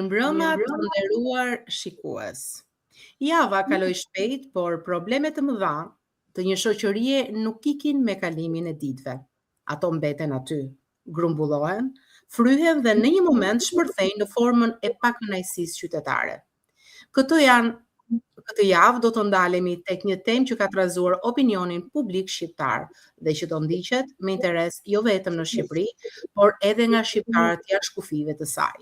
Mirëmbrëma të nderuar shikues. Java kaloi shpejt, por problemet të mëdha të një shoqërie nuk ikin me kalimin e ditëve. Ato mbeten aty, grumbullohen, fryhen dhe në një moment shpërthejnë në formën e pakënaqësisë qytetare. Këtë javë do të ndalemi tek një temë që ka trazuar opinionin publik shqiptar dhe që do ndiqet me interes jo vetëm në Shqipëri, por edhe nga shqiptarët jashtë kufive të saj.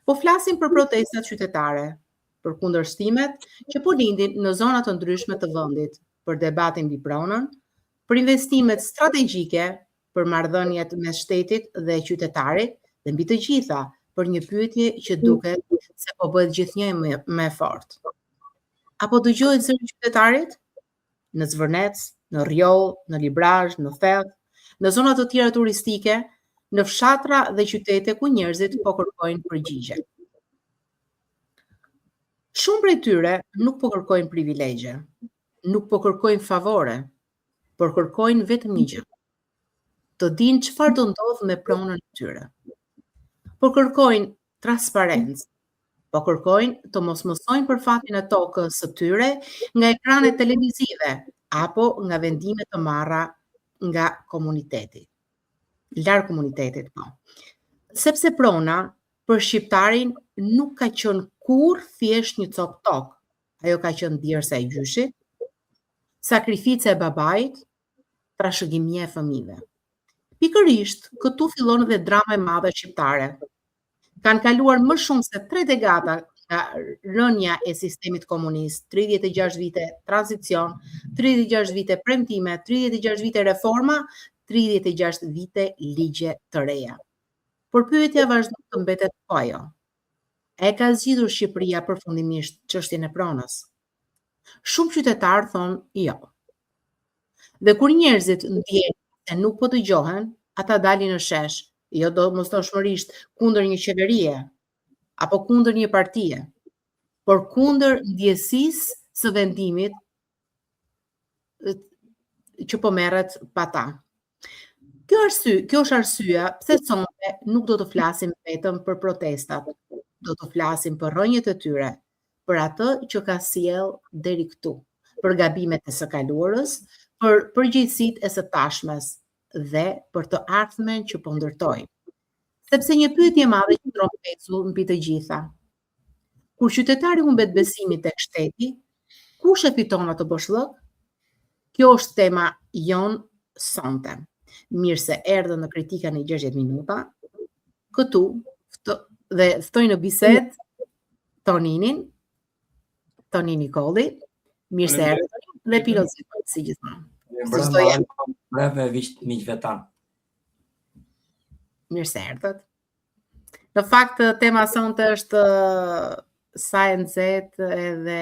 Po flasim për protestat qytetare, për kundërshtimet që po lindin në zona të ndryshme të vendit, për debatin mbi pronën, për investimet strategjike, për marrëdhëniet mes shtetit dhe qytetarit dhe mbi të gjitha për një pyetje që duket se po bëhet gjithnjë më fort. Apo dëgjohet zëri qytetarit? Në Zvërnec, në Rjoll, në Librazh, në Thellë, në zona të tjera turistike, në fshatra dhe qytete ku njerëzit po kërkojnë përgjigje. Shumë prej tyre nuk po kërkojnë privilegje, nuk po kërkojnë favore, por kërkojnë vetëm një gjë: të dinë çfarë do ndodh me pronën e tyre. Po kërkojnë transparencë, po kërkojnë të mos mësojnë për fatin e tokës së tyre nga ekranet televizive apo nga vendime të marra nga komuniteti. Larg komunitetit, po. Sepse prona për shqiptarin nuk ka qenë kurrë thjesht një copë tokë. Ajo ka qenë djersa e gjyshit, sakrifica e babait, trashëgimia e fëmijëve. Pikërisht këtu fillon dhe drama e madhe shqiptare. Kanë kaluar më shumë se 3 dekada nga rënja e sistemit komunist, 36 vite tranzicion, 36 vite premtime, 36 vite reforma, 36 vite ligje të reja. Por pyetja vazhdon të mbetet po ajo: e ka zgjidhur Shqipëria përfundimisht çështjen e pronës? Shumë qytetarë thonë jo. Dhe kur njerëzit ndjejnë se nuk po dëgjohen, ata dalin në shesh, jo domosdoshmërisht kundër një qeverie apo kundër një partie, por kundër ndjesisë së vendimit që po merret pa ta. Kjo është arsyeja pse sonte nuk do të flasim vetëm për protestat, do të flasim për rrënjët e tyre, për atë që ka sjell deri këtu, për gabimet e së kaluarës, për përgjegjësitë e së tashmes dhe për të ardhmen që po ndërtojmë. Sepse një pyetje e madhe qëndron pecull mbi të gjitha. Kur qytetari humbet besimin tek shteti, kush e fiton atë boshllëk? Kjo është tema jon sonte. Mirë se erdhën në kritika në 60 minuta. Këtu dhe ftoj në bisedë Toninin Nikolli. Mirë se erdhën dhe pilotësit si gjithmonë. Breve miqve tanë. Mirë se erdhët. Në fakt, tema sonte është sa e nxehtë edhe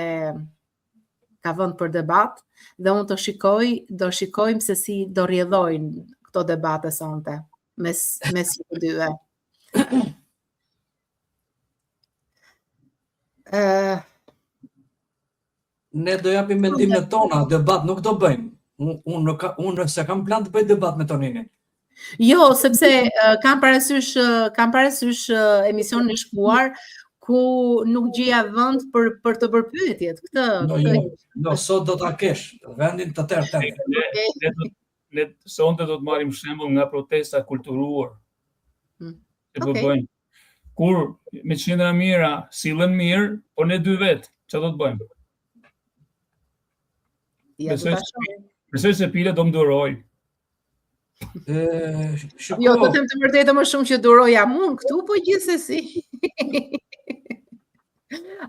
ka vënd për debat, dhe unë do shikojmë se si do rrjedhojnë këto debate sonte mes ju dyve. Ne do japim mendimet tona, debat nuk do bëjmë. Unë se kam plan të bëj debat me Toninin. Jo, sepse kam parasysh emisionin e shkuar ku nuk gjeja vend për të bërë pyetjet. No, sot do ta kesh vendin të tërë tënde. Ne sonte do të marrim shembull nga protesta kulturuar. Po bëjmë. Kur me qendra mira sillen mirë, po ne dy vet, çfarë do të bëjmë? Besoj se pile do më duroj. Jo, të them të vërtetë më shumë që duroja unë këtu, po gjithsesi.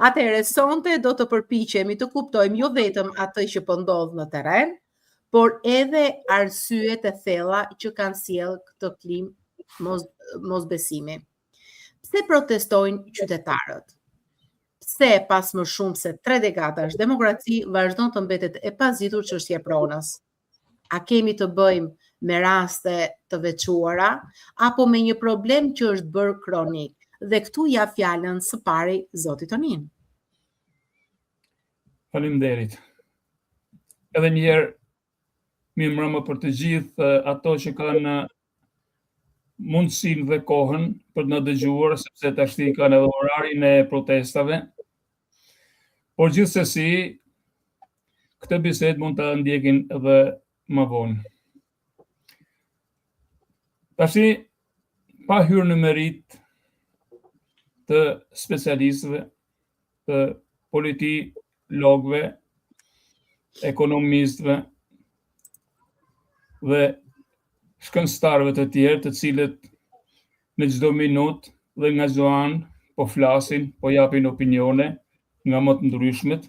Atëherë, sonte do të përpiqemi të kuptojmë jo vetëm atë që po ndodh në terren, por edhe arsyet e thella që kanë sjell këtë klimë mosbesimi. Pse protestojnë qytetarët? Pse pas më shumë se 3 dekadash demokraci vazhdon të mbetet e pazgjitur çështja e pronës? A kemi të bëjmë me raste të veçuara apo me një problem që është bërë kronik? Dhe këtu ja fjalën së pari zotit Tonin. Faleminderit. Edhe një herë mirëmbrëma për të gjithë ato që kanë mundësinë dhe kohën për të na dëgjuar, sepse tashti kanë edhe orarin e protestave. Por gjithsesi, këtë bisedë mund ta ndjekin edhe më vonë. Tashi, pa hyrë në merit të specialistëve, të politologëve, ekonomistëve dhe shkencëtarëve të tjerë, të cilët në çdo minutë dhe nga çdo anë po flasin, po japin opinione nga më të ndryshmet,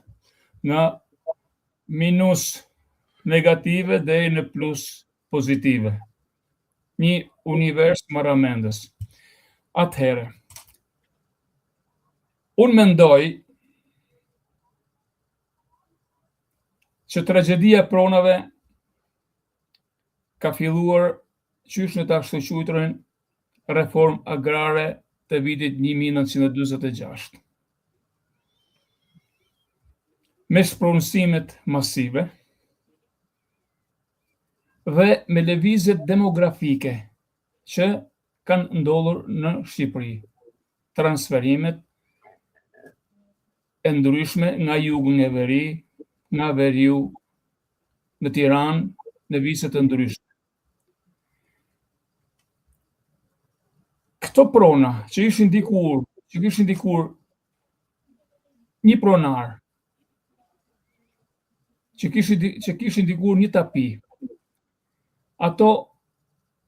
nga minus negative deri në plus pozitive. Një univers marramendës. Atëherë, unë mendoj që tragedia e pronave ka filluar qysh në ta ashtu quajturën reformë agrare të vitit 1946. Me shpronësimet masive dhe me lëvizjet demografike që kanë ndodhur në Shqipëri. Transferimet e ndryshme nga jugu në veri, nga veriu në Tiranë, në vizet të ndryshme. Këto prona që kishin dikur një pronar, që kishin dikur një tapi, ato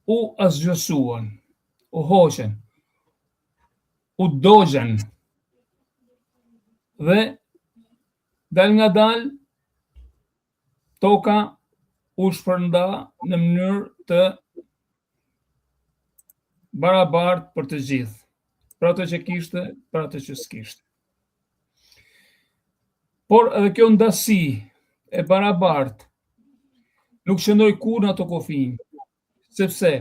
u asgjësuan, u hoqen, u dogjen dhe dal nga dal toka u shpërnda në mënyrë të barabartë për të gjithë, për ato që kishte, për ato që s'kishte. Por edhe kjo ndasi e barabartë nuk qëndroi kurrë në ato kufinj, sepse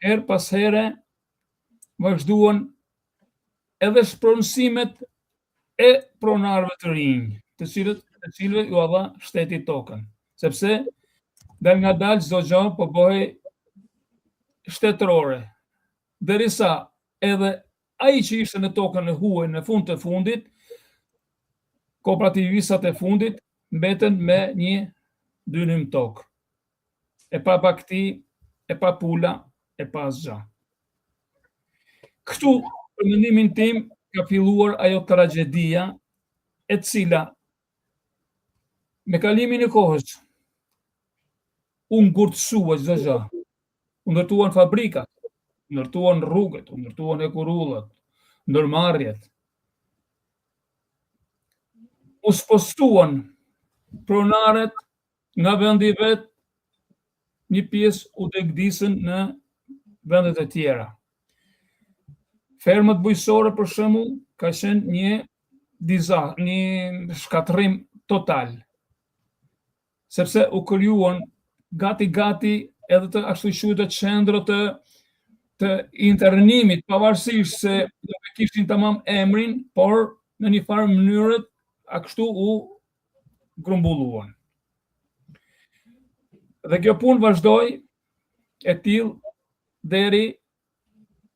her pas here vazhduan edhe shpronësimet e pronarëve të rinj, të cilëve ju dha shteti tokën, sepse dal nga dal çdo gjë po bëhej shtetërore, derisa edhe ai që ishte në tokën e huaj në fund të fundit, kooperativistat e fundit mbeten me një dynim tokë. E pa bakti, e pa pula, e pa asgjë. Këtu, për mendimin tim, ka filluar ajo tragjedia e cila me kalimin e kohës u ngurtësua çdo gjë. U ndërtuan fabrikat, u ndërtuan rrugët, u ndërtuan hekurullat, ndërmarrjet. U spostuan pronarët nga vendi i vet, një pjesë u degdisën në vendet e tjera. Fermat bujqësore, për shembull, ka qenë një shkatërrim total, sepse u krijuan gati edhe të ashtu quajtura qendra të internimit, pavarësisht se nuk e kishin tamam emrin, por në një farë mënyrë kështu u grumbulluan. Dhe kjo punë vazhdoi e tillë deri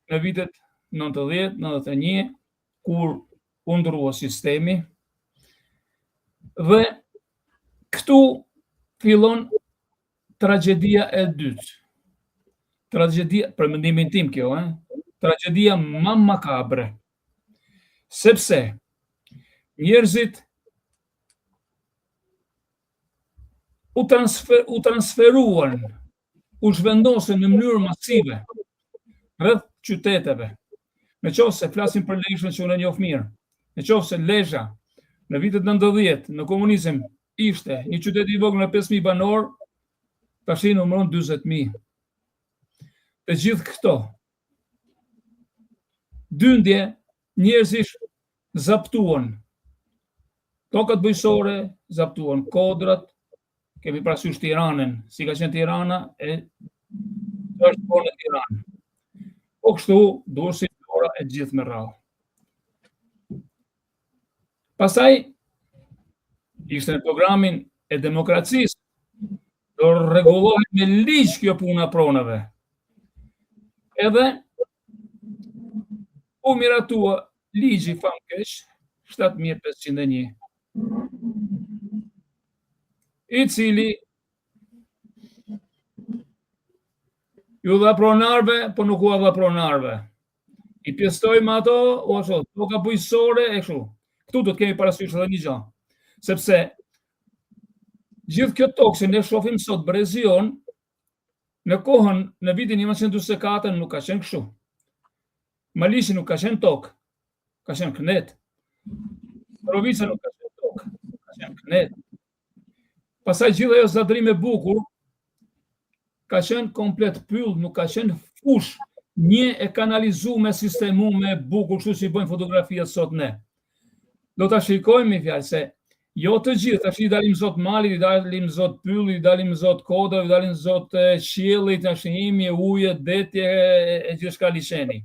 në vitet 90-91, kur u ndrua sistemi, dhe këtu fillon tragjedia e dytë. Tragjedia, për mendimin tim kjo, tragjedia më makabre, sepse njerëzit u transferuan, u zhvendosën në mënyrë masive rreth qyteteve. Në qoftë se flasim për Lezhën që unë e njoh mirë, në qoftë se Lezhë në vitet 90 në komunizëm ishte një qytet i vogël me 5.000 banor, tash i numëron 40.000. Të gjithë këto dyndje njerëzish zaptuan tokat bujqësore, zaptuan kodrat. Kemi parasysh Tiranën, si ka qenë Tirana e është po në Tiranë. Po kështu dursin ora e gjithë me radhë. Pastaj ishte në programin e demokracisë, do rregullohet me ligj kjo puna pronave. Edhe u miratua ligji famkeq 7501, i cili ju dha pronarve, po nuk u dha pronarve. I pjestojmë ato, o ashtu, toka bujqësore e kështu. Këtu do të kemi parasysh edhe një gjë, sepse gjithë kjo tokë që ne shohim sot Brezion, në vitin 1944 nuk ka qenë kështu. Malishi nuk ka qenë tokë, ka qenë knet. Provinca nuk ka qenë tokë, ka qenë knet. Pastaj gjithë ajo zadrim e bukur ka qenë komplet pyll, nuk ka qenë fush, një e kanalizuar, sistemuar, bukur, kështu si bëjmë fotografiat sot ne. Do ta shikojmë me fjalë se jo të gjithë, tash i dalim zot mali, i dalim zot pylli, i dalim zot koda, i dalim zot qielli, tash imi, ujë, detje e gjithçka liçeni.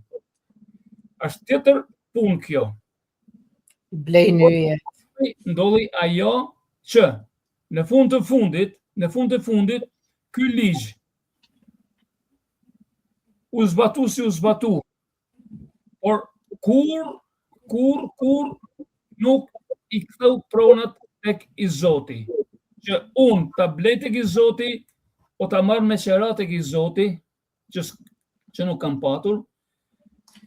Është tjetër punë kjo. Blejnë yje. Ndodhi ajo që në fund të fundit, ky ligj u zbatu si u zbatu. Por kur nuk i ktheu pronat tek i Zoti. Që unë ta blej tek i Zoti, o ta marr me qerat tek i Zoti, që nuk kam patur,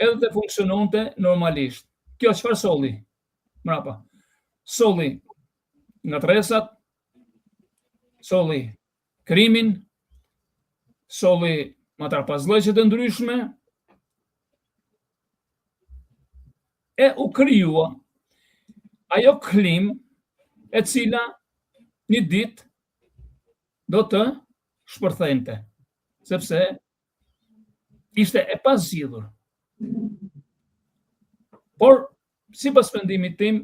edhe të funksiononte normalisht. Kjo çfarë solli? Mrapa. Solli ngatresat, solli krimin, solli matarpazllëqe të ndryshme, e u krijua ajo klim e cila një ditë do të shpërthente, sepse ishte e pazgjidhur. Por, sipas mendimit tim,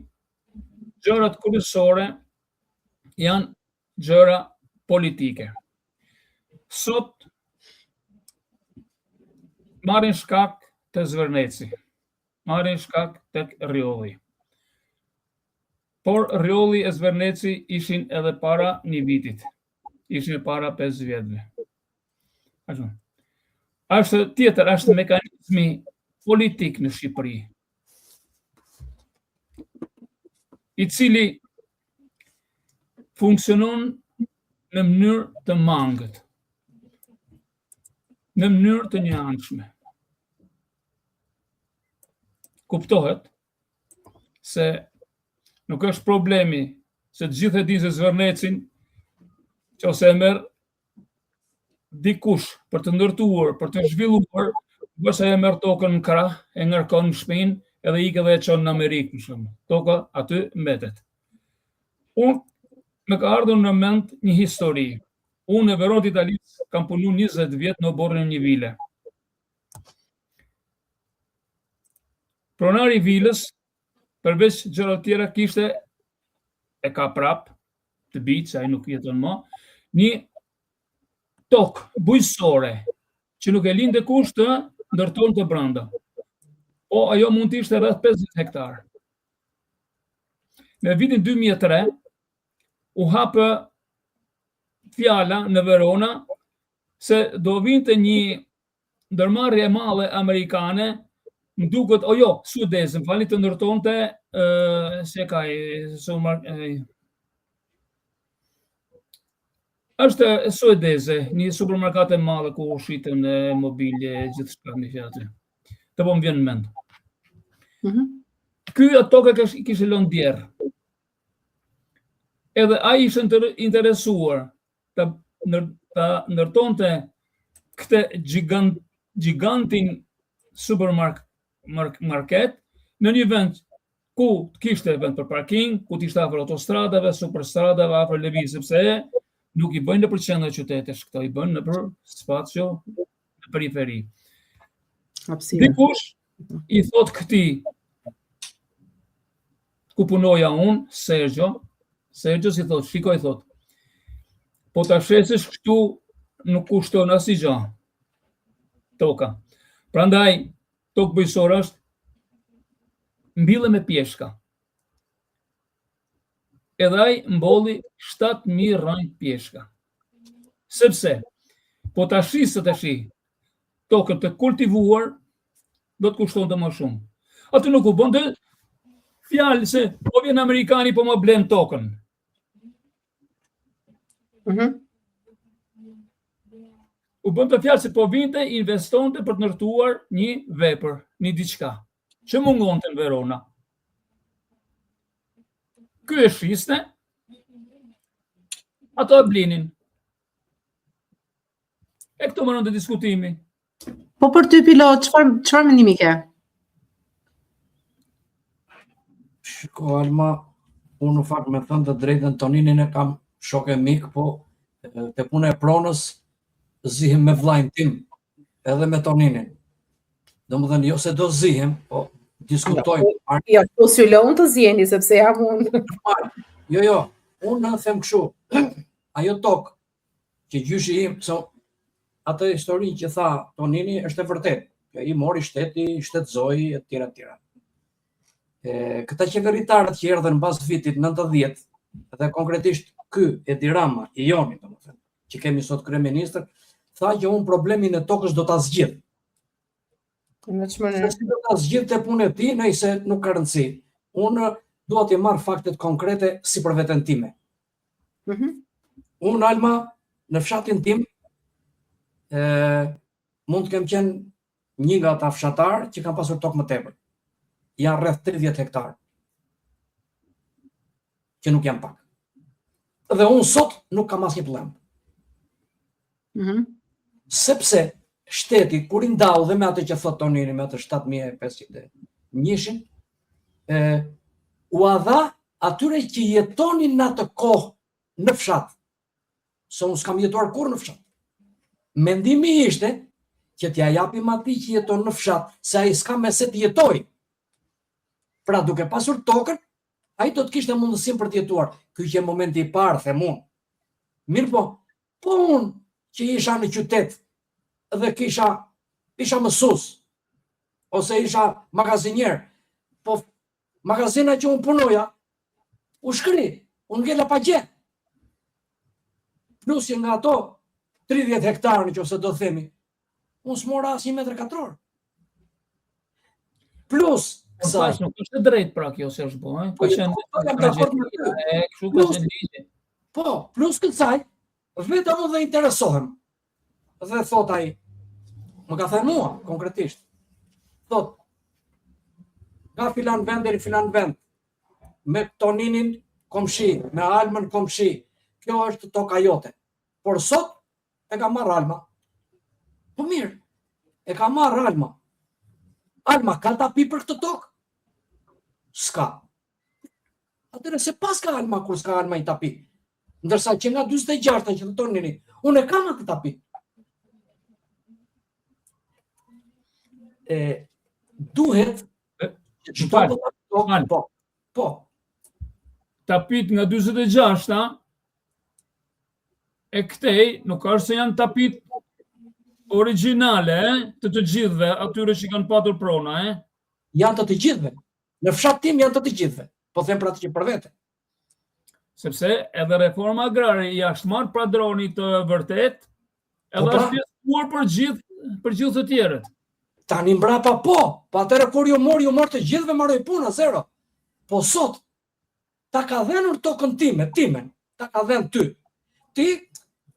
gjërat kryesore janë gjëra politike. Sot marrin shkak të Zverneci, marrin shkak tek Rjolli. Por Rjolli e Zverneci ishin edhe para një vitit, ishin para 5 vjetëve. Është mekanizmi politik në Shqipëri, i cili funksionon në mënyrë të mangët, në mënyrë të njëanshme. Kuptohet se nuk është problemi se të gjithë e dinë se Zvernecin, që ose e merr dikush për të ndërtuar, për të zhvilluar, bërsa e merr tokën në krah, e ngarkon në shpinë, edhe ikë dhe e çon në Amerikë, për shembull. Toka aty mbetet. Unë më ka ardhur në mend një histori. Unë në Veront Italis kam punu 20 vjet në oborrin e një vile. Pronari i vilës, përveç gjëra të tjera, kishte, e ka prap, të bitë, se ai nuk jeton më, një tokë bujqësore, që nuk e linte kush të ndërton të brenda. Po ajo mund të ishte rreth 50 hektar. Në vitin 2003 u hapë fjala në Verona se do vinte një ndërmarrje e madhe amerikane, më duket, suedeze, më falni, të ndërtonte është suedeze, një supermarket e madhe ku shiten mobilje, gjithçka me fjalë. Të po më vjen në mend. Ky tokë kishte lënë djerr. Edhe ai ishte interesuar ta ndërtonte këtë gigantin supermarket në një vend ku kishte vend për parking, ku ishte afër autostradave, superstradave, afër lëvizjes, sepse nuk i bëjnë nëpër qendër qytetesh këto, i bëjnë nëpër spacio në periferi. Dikush i thot këtij ku punoja unë, Sergio si thot, shikoj, thot, po ta shesësh këtu nuk kushton asgjë toka. Prandaj tokë bujqësore është mbille me pjeshka. Edhe ai mbolli 7.000 ranj pjeshka. Sepse po ta shisë tash tokën të kultivuar, do të kushtonte më shumë. Aty nuk u bën fjalë se po vjen amerikani po më blen tokën. U bën të fjalë se po vinte, investonte për të ndërtuar një vepër, një diçka, që mungonte në Verona. Ky e shiste, ato e blinin. E këto më rëndë diskutimi. Po për ty pilot, çfarë mendimi ke? Shiko, Alma, unë në fakt me thënë të drejtën Toninin e kam shok e mik, po te puna e pronës zihem me vllajin tim, edhe me Toninin. Domethënë jo se do zihem, po diskutojmë. Jo, po sylon të zjeni sepse jam unë. Jo, unë them kështu. Ajo tokë që gjyshi im, atë historinë që tha Tonini është e vërtetë. I mori shteti, shtetëzoi etj. Këta qeveritarët që erdhën mbas vitit 90 dhe konkretisht ky Edi Rama, i Joni, domethënë, që kemi sot kryeministër, tha që unë problemin e tokës do ta zgjidh. Si do ta zgjidh te punë e tij, nëse nuk ka rëndësi. Unë dua të marr faktet konkrete si për veten time. Unë, Alma, në fshatin tim mund të kem qenë një nga ata fshatar që kanë pasur tokë më tepër. Janë rreth 30 hektar. Që nuk janë pak. Dhe unë sot nuk kam asnjë problem. Sepse shteti, kur i ndau dhe me atë që thot Tonini, me atë 7500 njëshin, u dha atyre që jetonin në atë kohë në fshat. Se unë s'kam jetuar kur në fshat. Mendimi ishte që t'ja japim atij që jeton në fshat, se ai s'ka me se t'jetoj. Pra duke pasur tokën, ai do të kishte mundësinë për të jetuar. Ky që momenti i parë, them unë. Mirë po unë që isha në qytet dhe isha mësues ose isha magazinier, po magazina që unë punoja, u shkri, unë ngela pa gjë. Plus që nga ato 30 hektarë nëse do themi, unë s'mora as 1 metër katror. Plus nuk është e drejtë pra kjo se është bo, ka qenë Po, plus kësaj, vetëm unë dhe interesohem. Dhe thot ai, më ka thënë mua, konkretisht. Thot, nga filan vend deri filan vend, me Toninin komshi, me Almën komshi, kjo është toka jote. Por sot e ka marrë Alma. Po mirë, e ka marrë Alma. Alma ka tapi për këtë tokë? S'ka. Atëre se pas ka Alma kur s'ka Alma i tapi. Ndërsa që nga 46 që të Tonini, unë e kam atë tapi. Duhet po. Tapit nga 46 e këtej nuk është se janë tapit origjinale të gjithëve atyre që kanë patur prona, Janë të gjithëve. Në fshat tim janë të gjithëve. Po them për atë që për vete. Sepse edhe reforma agrare i ashtë marrë padroni të vërtet, edhe është pjesëpuar për gjithë të tjerët. Tani mbrapa po atëre kur ju mor të gjithëve, marroj puna, zero. Po sot, ta ka dhenur tokën timen, ta ka dhenë ty. Ti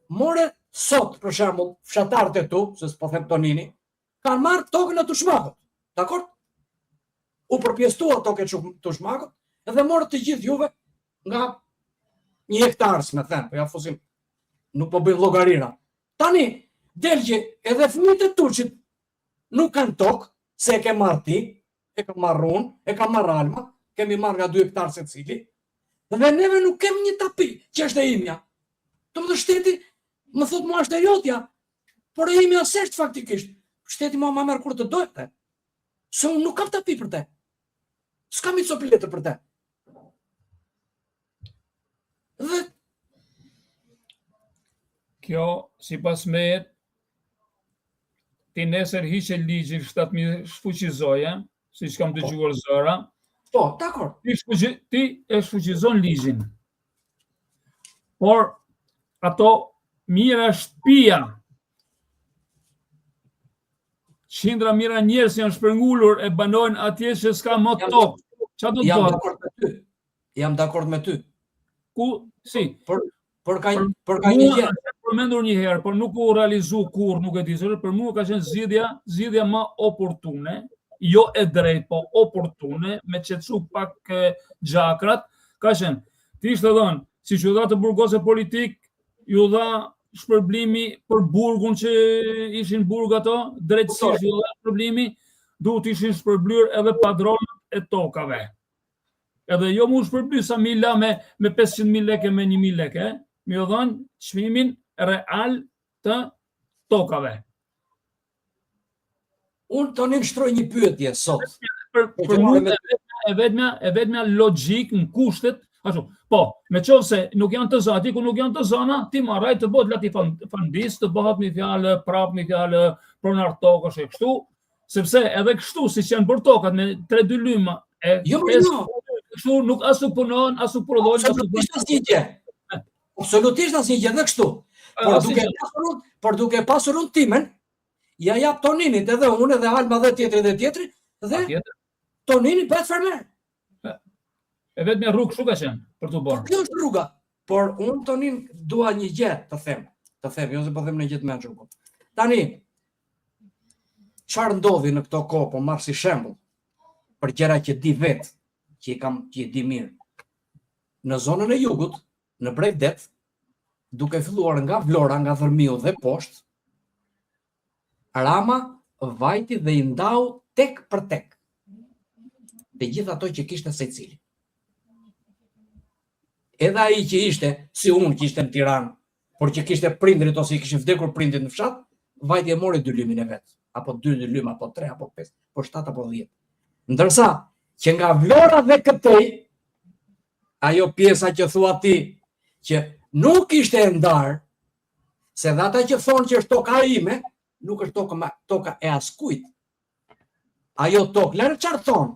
more sot, për shembull, fshatarët e tu, se s'po them Tonini, kanë marrë tokën e Tushmakut. Dakor? U përpjestua tokën e Tushmakut, edhe morët të gjithë juve nga 1 hektar, me them, po ja fusim, nuk po bëjnë llogarira. Tani, del që edhe fëmijët e Turqit nuk kanë tokë, se e ke marrë ti, e ka marrë unë, e ka marrë Alma, kemi marrë nga 2 hektar secili, dhe neve nuk kemi një tapi, që është e imja. Të më dhe shteti, më thot mua është e jotja, por e imja s'është faktikisht. Shteti mua ma merë kur të dojte, se unë nuk kam tapi për te. S'kam i copiletër për te. Dhe kjo, si pas mejet, ti nesër hiqe ligjin 7.000 shfuqizoje, si që kam dëgjuar zëra. Po, dakor. Ti e shfuqizon ligjin. Por, ato mira shtëpia qindra mira njerëz janë shpërngulur e banojnë atje që s'ka më tokë. Çfarë do të Jam bëhet? dakord me ty. Jam dakord me ty. Ku si? Por ka një gjë. Përmendur një herë, por nuk u realizu kur, nuk e di, se për mua ka qenë zgjidhja më oportune, jo e drejtë, po oportune, me qetësu pak gjakrat, ka qenë. Ti ishte dhënë, si që dha të burgose politik, ju dha shpërblimi për burgun që ishin burg ato, drejtësisht ju dha shpërblimi, duhet ishin shpërblyer edhe padronët e tokave. Edhe jo mu shpërbly sa mila me 500.000 leke, me 1.000 leke, mi u dhënë çmimin real të tokave. Unë tani shtroj një pyetje sot. Për mua e vetmja logjik në kushtet, ashtu. Po, me qovë se nuk janë të zona, ku nuk janë të zona, ti marraj të bëhet latifandis, të bëhet një fjalë prap, një fjalë pronar tokësh e kështu, sepse edhe kështu si që janë bërë tokat me 3-2 lyma kështu nuk as nuk punon, as nuk prodhojnë, absolutisht asnjë gjë. Absolutisht asnjë gjë edhe kështu. Por duke pasur unë timen, ja jap Toninit edhe unë edhe Alma dhe tjetri dhe Tonini bëhet fermer. E vetëm rrugë kështu ka qenë për të bërë. Kjo është rruga. Por unë Tonin dua një gjë të them, jo se po them në gjë të mençur. Tani çfarë ndodhi në këto kohë, po marr si shembull për gjëra që di vetë, që di mirë. Në zonën e jugut, në Brejvdet, duke filluar nga Vlora, nga Dhërmiu dhe poshtë, Rama vajti dhe i ndau tek për tek të gjithë ato që kishte secili. Edhe ai që ishte, si unë që ishte në Tiranë, por që kishte prindrit ose i kishin vdekur prindrit në fshat, vajti e mori 2 lymin e vet, apo 2 lyma, apo 3, apo 5, apo 7, apo 10. Ndërsa që nga Vlora dhe këtej, ajo pjesa që thua ti, që nuk ishte e ndarë, se dhe ata që thonë që është toka ime, nuk është toka e askujt. Ajo tokë, lërë qarë thonë,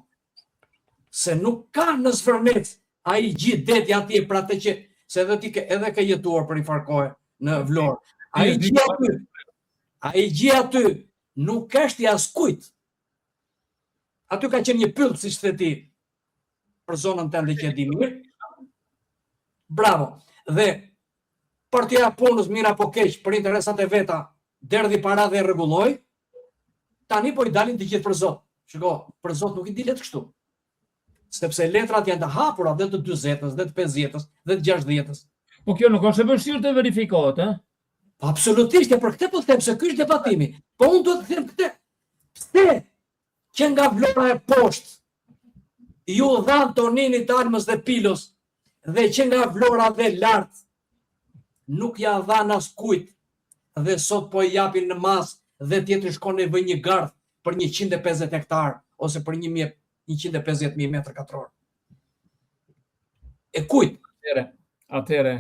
se nuk ka në Zvërnec, a i gjithë deti ati për atë që, se edhe ke jetuar për një farkohe në Vlorë. A i gjithë aty, nuk është i askujt. Aty ka qenë një pyllë, si shte ti, për zonën të ndë që e di mirë. Bravo. Dhe, partia punës, mira po keq, për interesat e veta, derdhi para dhe rregulloi, tani po i dalin të gjithë për Zot. Shiko, për Zot nuk i dilet kështu. Sepse letrat janë të hapura dhe të 40-s, dhe të 50-s, dhe të 60-s. Po kjo nuk është e vështirë të verifikohet, eh? Absolutisht, për këtë po them se ky është debatimi. Po unë duhet të them këtë. Pse që nga Vlora e poshtë ju dhan Toninit, Almës dhe Pilos, dhe që nga Vlora dhe lart nuk ja dhan askujt, dhe sot po i japin në mas dhe tjetër shkon e vë një gardh për 150 hektar ose për 150.000 metër katror. E kujt? Atëre,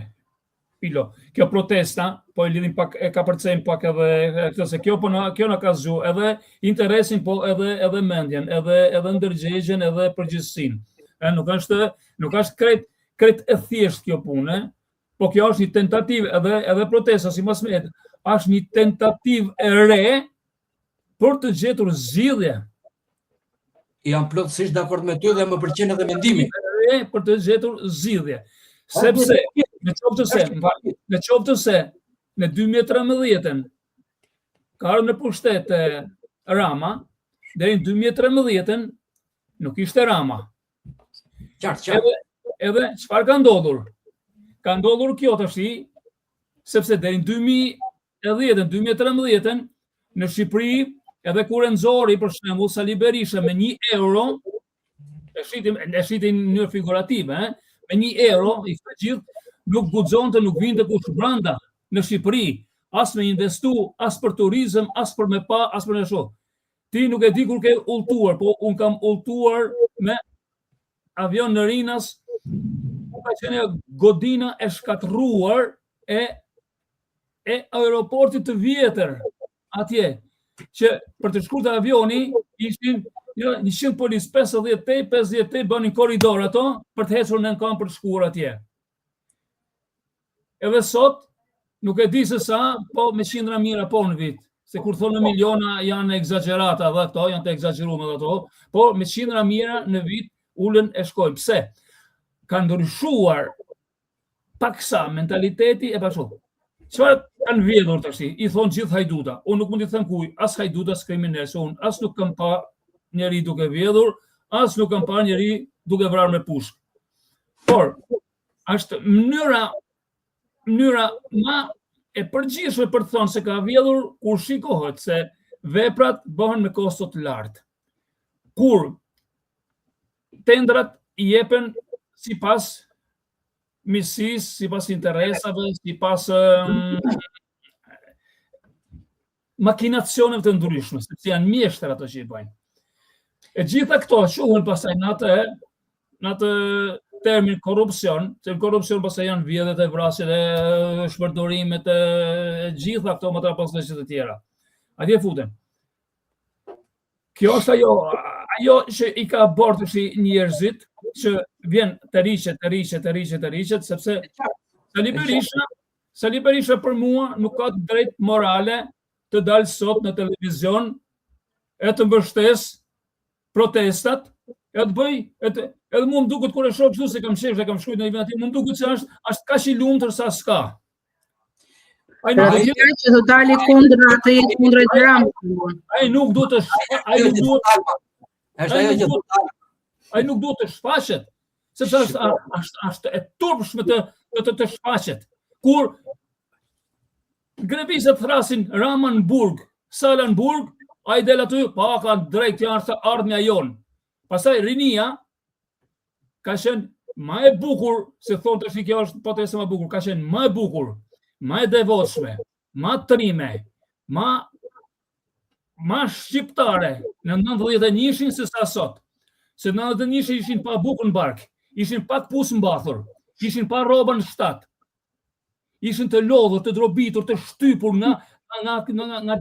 Pilo, kjo protesta, po e lidhim pak, e ka përcejmë pak edhe, se kjo në ka zgju, edhe interesin, po edhe mendjen, edhe ndërgjegjen, edhe përgjithësin. Nuk është kret e thjesht kjo punë, po kjo është një tentativ, edhe protesta, si mas me është një tentativ e re për të gjetur zgjidhje. Jam plotësisht dakord me ty dhe më pëlqen edhe mendimi. Për të gjetur zgjidhje. Sepse në qoftë se në 2013 ka ardhur në pushtet Rama, deri në 2013 nuk ishte Rama. Qartë. Edhe çfarë ka ndodhur? Ka ndodhur kjo tash, sepse deri në 2010-2013 në Shqipëri, edhe kur e nxori për shembull Sali Berisha me 1 euro, e shitin në mënyrë figurative, me 1 euro, i gjithë nuk guxonte, nuk vinte kush brenda në Shqipëri, as me investu, as për turizëm, as për me pa, as për në shoh. Ti nuk e di kur ke udhëtuar, po un kam udhëtuar me avion në Rinas, ka qenë godina e shkatruar e aeroportit të vjetër atje, që për të shkuar te avioni ishin 100 polis, 50 bënin korridor ato për të hequr në kam për të shkuar atje. Edhe sot nuk e di se sa, po me qindra mijëra po në vit. se kur thonë miliona janë egzagerata dhe ato, janë të egzageruar ato, po me qindra mijëra në vit ulën e shkojnë. Pse? Ka ndryshuar paksa mentaliteti e pashu. Çfarë kanë vjedhur tash? I thonë gjithë hajduta. Unë nuk mund t'i them kuj, as hajduta as kriminal, se unë as nuk kam pa njeri duke vjedhur, as nuk kam pa njeri duke vrarë me pushk. Por, është mënyra ma e përgjithshme për të thonë se ka vjedhur kur shikohet se veprat bëhen me kosto të lartë. Kur tendrat i jepen sipas misis, sipas interesave, sipas makinacioneve të ndryshme, sepse janë mjeshtër ato që i bëjnë. E gjitha këto quhen pastaj në atë termin korrupsion, se në korrupsion pastaj janë vjedhjet e vrasjet e shpërdorimet e gjitha këto më trapasleqe të tjera. Atje futen. Kjo është ajo që i ka bërë tash njerëzit që vjen të rriqet, sepse Sali Berisha për mua nuk ka drejt morale të dalë sot në televizion e të mbështes protestat, e të bëj, edhe mu më duket kur e shoh kështu se kam qesh, kam shkruajtur në event, mu më duket se është kaq i lumtur sa s'ka. Ai që do dali kundër atë kundër Ramës. Ai nuk duhet të ai nuk duhet të shfaqet, sepse është e turpshme të shfaqet. Kur grevizët thrasin Rama në burg, Sala në burg, ai del aty, pa ka drejt janë ardhmja jon. Pastaj rinia ka qenë më e bukur, se thonë tash kjo është potesa më e bukur, ka qenë më e bukur, më e devotshme, më trime, më shqiptare në 91-shin se sa sot. Se në 91-shin ishin pa bukën bark, ishin pak pusë mbathur, ishin pa rroba në shtat, ishin të lodhur, të drobitur, të shtypur nga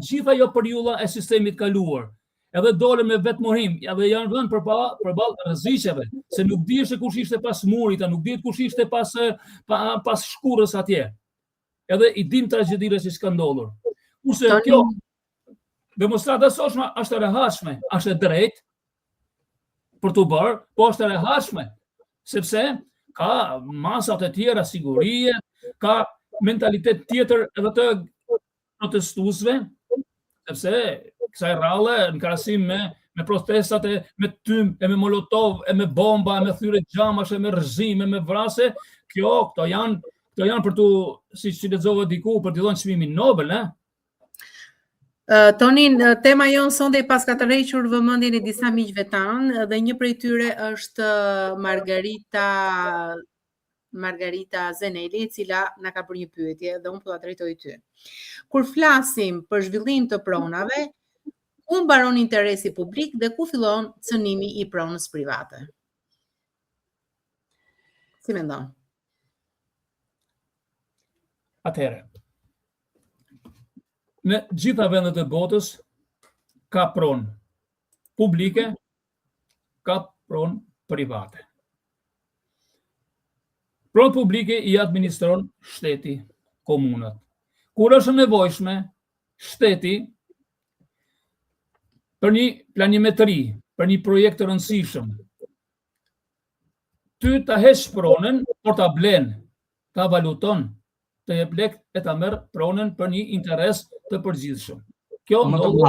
gjitha ajo periudha e sistemit kaluar. Edhe dole me vetmorim, edhe janë vënë përballë rreziqeve, se nuk dihesh se kush ishte pas murit, nuk dihet kush ishte pas shkurrës atje. Edhe i dim tragjedinë që ka ndodhur. Kurse kjo demonstrata sotshme është e rehatshme, është e drejtë për të bërë, po është e rehatshme, sepse ka masat e tjera sigurie, ka mentalitet tjetër edhe të protestuesve, sepse kësaj rralle në krahasim me protestat me tym, e me molotov, e me bomba, e me thyre xhamash, e me rrëzime, me vrasje, këto janë për tu, siç lexova diku, për t'i dhënë çmimin Nobel, Tonin, tema jonë sonde pas ka të rrequr vëmendjen e disa miqve tanë, dhe një prej tyre është Margarita Zeneli, e cila na ka bërë një pyetje dhe unë po ta drejtoj ty. Kur flasim për zhvillim të pronave, ku mbaron interesi publik dhe ku fillon cënimi i pronës private? Si mendon? Atëherë, në gjitha vendet e botës ka pronë publike, ka pronë private. Pronë publike i administron shteti, komunat. Kur është nevojshme, shteti për një planimetri, për një projekt të rëndësishëm, ty ta heq pronën, por ta blen, ta valuton, të jep lek e ta merr pronën për një interes të përgjithshëm. Kjo ndodh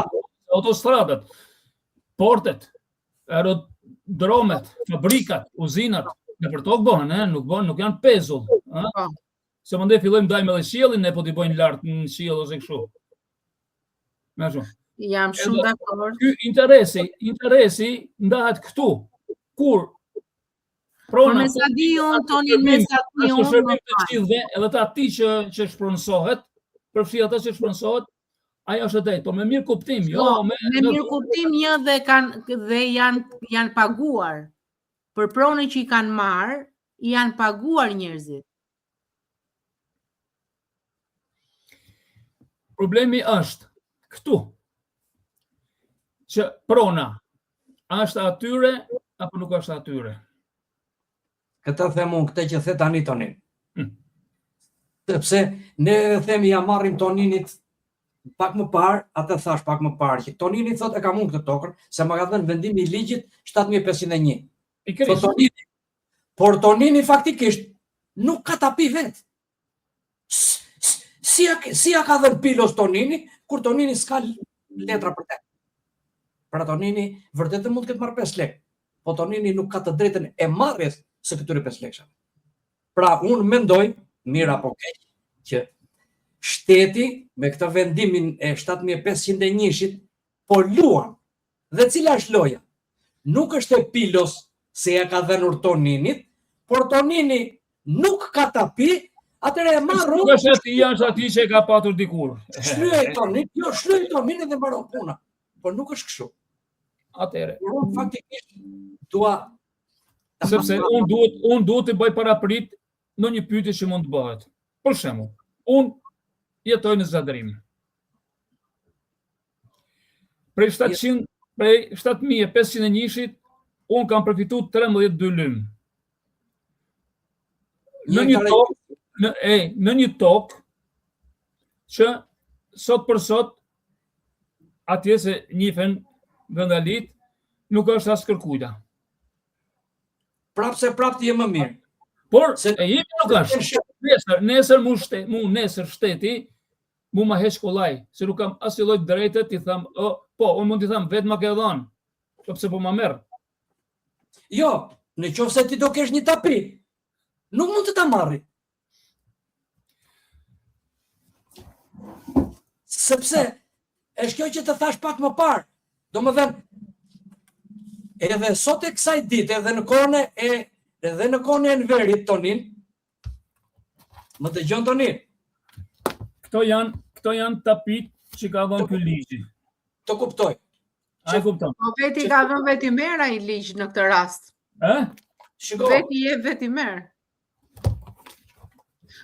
autostradat, portet, aerodromet, fabrikat, uzinat, në për tokë bëhen, nuk janë pezull. Se mëndej fillojmë dajmë edhe qiellin, ne po t'i bëjnë lartë në qiell ose kështu. Me shumë. Jam shumë dakord. Ky interesi ndahet këtu, kur prona... Me sa di unë, Tonin, me sa di unë... Edhe ta ati që shpronësohet, përfshi ata që shpronësohet, ajo është e drejtë, por me mirë kuptim, jo... Me mirë kuptim një dhe janë paguar. Për pronën që i kanë marrë, janë paguar njerëzit. Problemi është këtu, që prona është atyre apo nuk është atyre. Këtë them unë, këtë që the tani Tonin. Sepse ne themi ja marrim Toninit pak më parë, atë thash pak më parë, që Tonini thot e kam unë këtë tokën, se ma ka dhënë vendimi I ligjit 7501. Thot Tonini. Por Tonini faktikisht nuk ka ta pi vetë. Si ja ka dhënë Pilos Tonini, kur Tonini s'ka letra për te. Pra Tonini vërtet mund të ketë marrë 5 lekë, po Tonini nuk ka të drejtën e marrjes së këtyre 5 lekëshave. Pra unë mendoj, mirë apo keq, që shteti me këtë vendimin e 7501-shit po luan. Dhe cila është loja? Nuk është e Pilos se ja ka dhënë Toninit, por Tonini nuk ka ta pi, atëre e marrë. Nuk është ati që e ka patur dikur. Shlyej Tonin dhe mbaron puna. Por nuk është kështu. Atëre. Unë faktikisht dua sepse unë duhet të bëj paraprit në një pyetje që mund të bëhet. Për shembull, unë jetoj në Zadrim. Prej 7501-shit, unë kam përfituar 13 dylym. Në një tokë që sot për sot atje se njihen vendalit, nuk është as kërkujta. Prapë të jemë më mirë. Por, e jemi nuk është. Nesër shteti, mu ma heq kollaj, se nuk kam asnjë lloj drejte t'i tham, po, unë mund t'i tham vetë ma ke dhënë, pse po ma merr. Jo, në qoftë se ti do kesh një tapi, nuk mund të ta marri. Sepse, është kjo që të thash pak më parë. Domethënë, edhe sot e kësaj dite, edhe në kohën e Enverit Tonin, më dëgjon Tonin. Këto janë tapit që ka dhënë ky ligji. Të kuptoj. Ai kupton. Po veti ka dhënë veti merr ai ligj në këtë rast. Shiko. Veti je veti merr.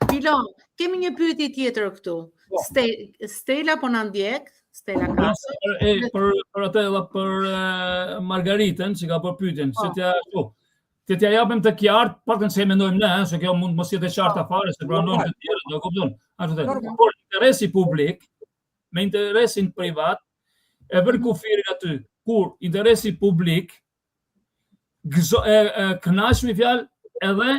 Pilon, kemi një pyetje tjetër këtu. Stela po na ndjek, Stela Kasa. Për atë për Margaritën që ka bërë pyetjen, se t'ja japim të qartë, paktën se e mendojmë ne, se kjo mund mos jetë e qartë fare, se pranojmë të tjerë, do kupton. Por interesi publik me interesin privat e bën kufirin aty. Kur interesi publik kënaq me fjalë edhe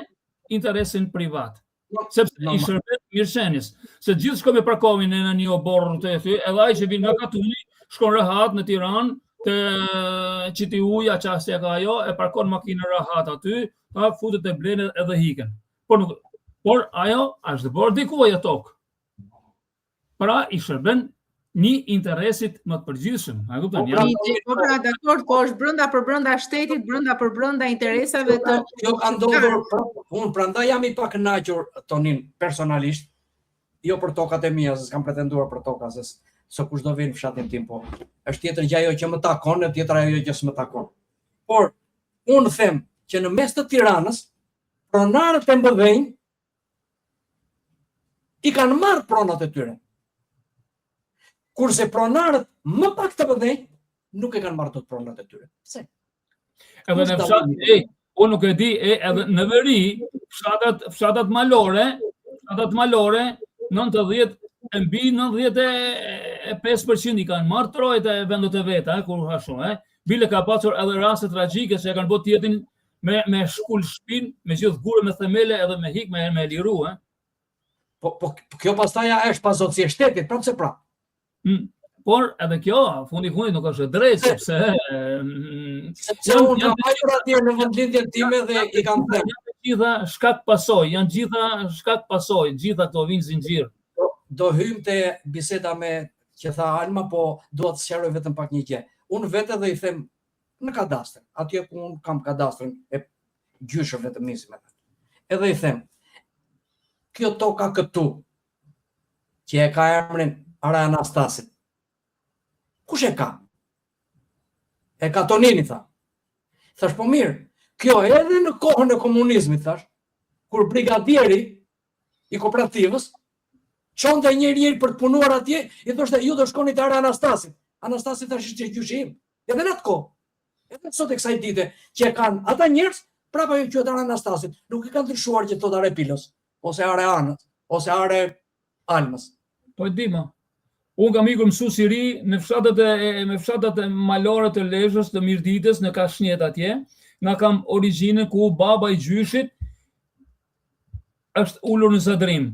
interesin privat. Sepse I shërbet mirëqenies. Se gjithë shkojmë e parkohemi në një oborr të aty, edhe ai që vjen nga Katuni, shkon rehat në Tiranë, të qiti uja qasja ka ajo, e parkon makinë rahat aty, ta futet e blenë edhe hiken. Por ajo është bërë diku ajo tokë. Pra I shërben një interesit më të përgjithshëm. A kupton? Po pra, dakord, po është brenda shtetit, brenda interesave të. Kjo ka ndodhur, unë prandaj jam I pak kënaqur Tonin personalisht, jo për tokat e mia, se s'kam pretenduar për toka, se kush do vinë fshatin tim, po. Është tjetër gjë ajo që më takon, e tjetër ajo që s'më takon. Por unë them që në mes të Tiranës, pronarët e Mbëdhenj I kanë marrë pronat e tyre. Kurse pronarët më pak të Mbëdhenj nuk e kanë marrë dot pronat e tyre. Pse? Edhe në fshat, unë nuk e di, edhe në veri, fshatat malore, 90 e mbi 95% I kanë marrë trojt e vendet e veta, kur ashtu, Bile ka pasur edhe raste tragjike se kanë bërë tjetin me shkull shpinë, me gjithë gurë, me themele, edhe me hik, me liru, Po kjo pastaj është pazotësi e shtetit, prapë se prapë. Por edhe kjo, fundi nuk është drejt, sepse unë kam hajur atje në vendlindjen time dhe I kam thënë. Janë gjitha shkak pasoj, gjitha këto vinë zinxhir. Do hym te biseda me që tha Alma, po dua të sqaroj vetëm pak një gjë. Unë vetë dhe I them në kadastër, atje ku unë kam kadastrin e gjyshëve të nisim. Edhe I them, kjo toka këtu, që e ka emrin Ara Anastasit, kush e ka? E ka Tonini, tha. Thash, po mirë, kjo edhe në kohën e komunizmit, thash, kur brigadieri I kooperativës çonte njëri për të punuar atje, I thoshte ju do shkoni te Ara Anastasit. Anastasi thash që gjyshim. Edhe në atë kohë. Edhe sot e kësaj dite që kanë ata njerëz, prapë ajo quhet Ara Anastasit. Nuk I kanë ndryshuar që thotë Are Pilos, ose Are Anët, ose Are Almës. Po e di më. Unë kam ikur mësues i ri me fshatat e malore të Lezhës, të Mirditës, në Kashnjet atje. Na kam origjinën ku baba i gjyshit është ulur në Zadrim.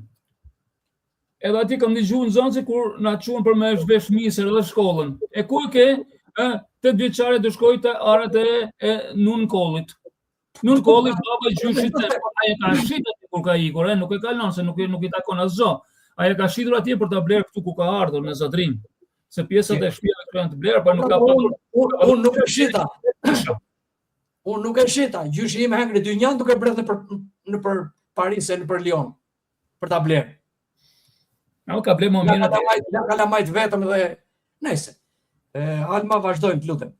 Edhe ati kam dëgjuar në zonë se kur na çuan për me shvesh misër edhe shkollën. E ku e ke? 8 vjeçare do shkoj te arat e Nun Kollit. Nun Kollit baba i gjyshit ai ka shitur kur ka ikur, nuk e ka lënë se nuk i takon asgjë. Ai ka shitur atje për ta blerë këtu ku ka ardhur në Zadrim. Se pjesët e shtëpive janë të blerë, por nuk ka patur. Unë nuk e shita. Unë nuk e shita. Gjyshi im hengri dynjan duke bërë në për Paris e në për Lyon për ta blerë. Ka blerë më mirë. Ja ka lamajt vetëm dhe nëse. Alma vazhdojmë, lutem.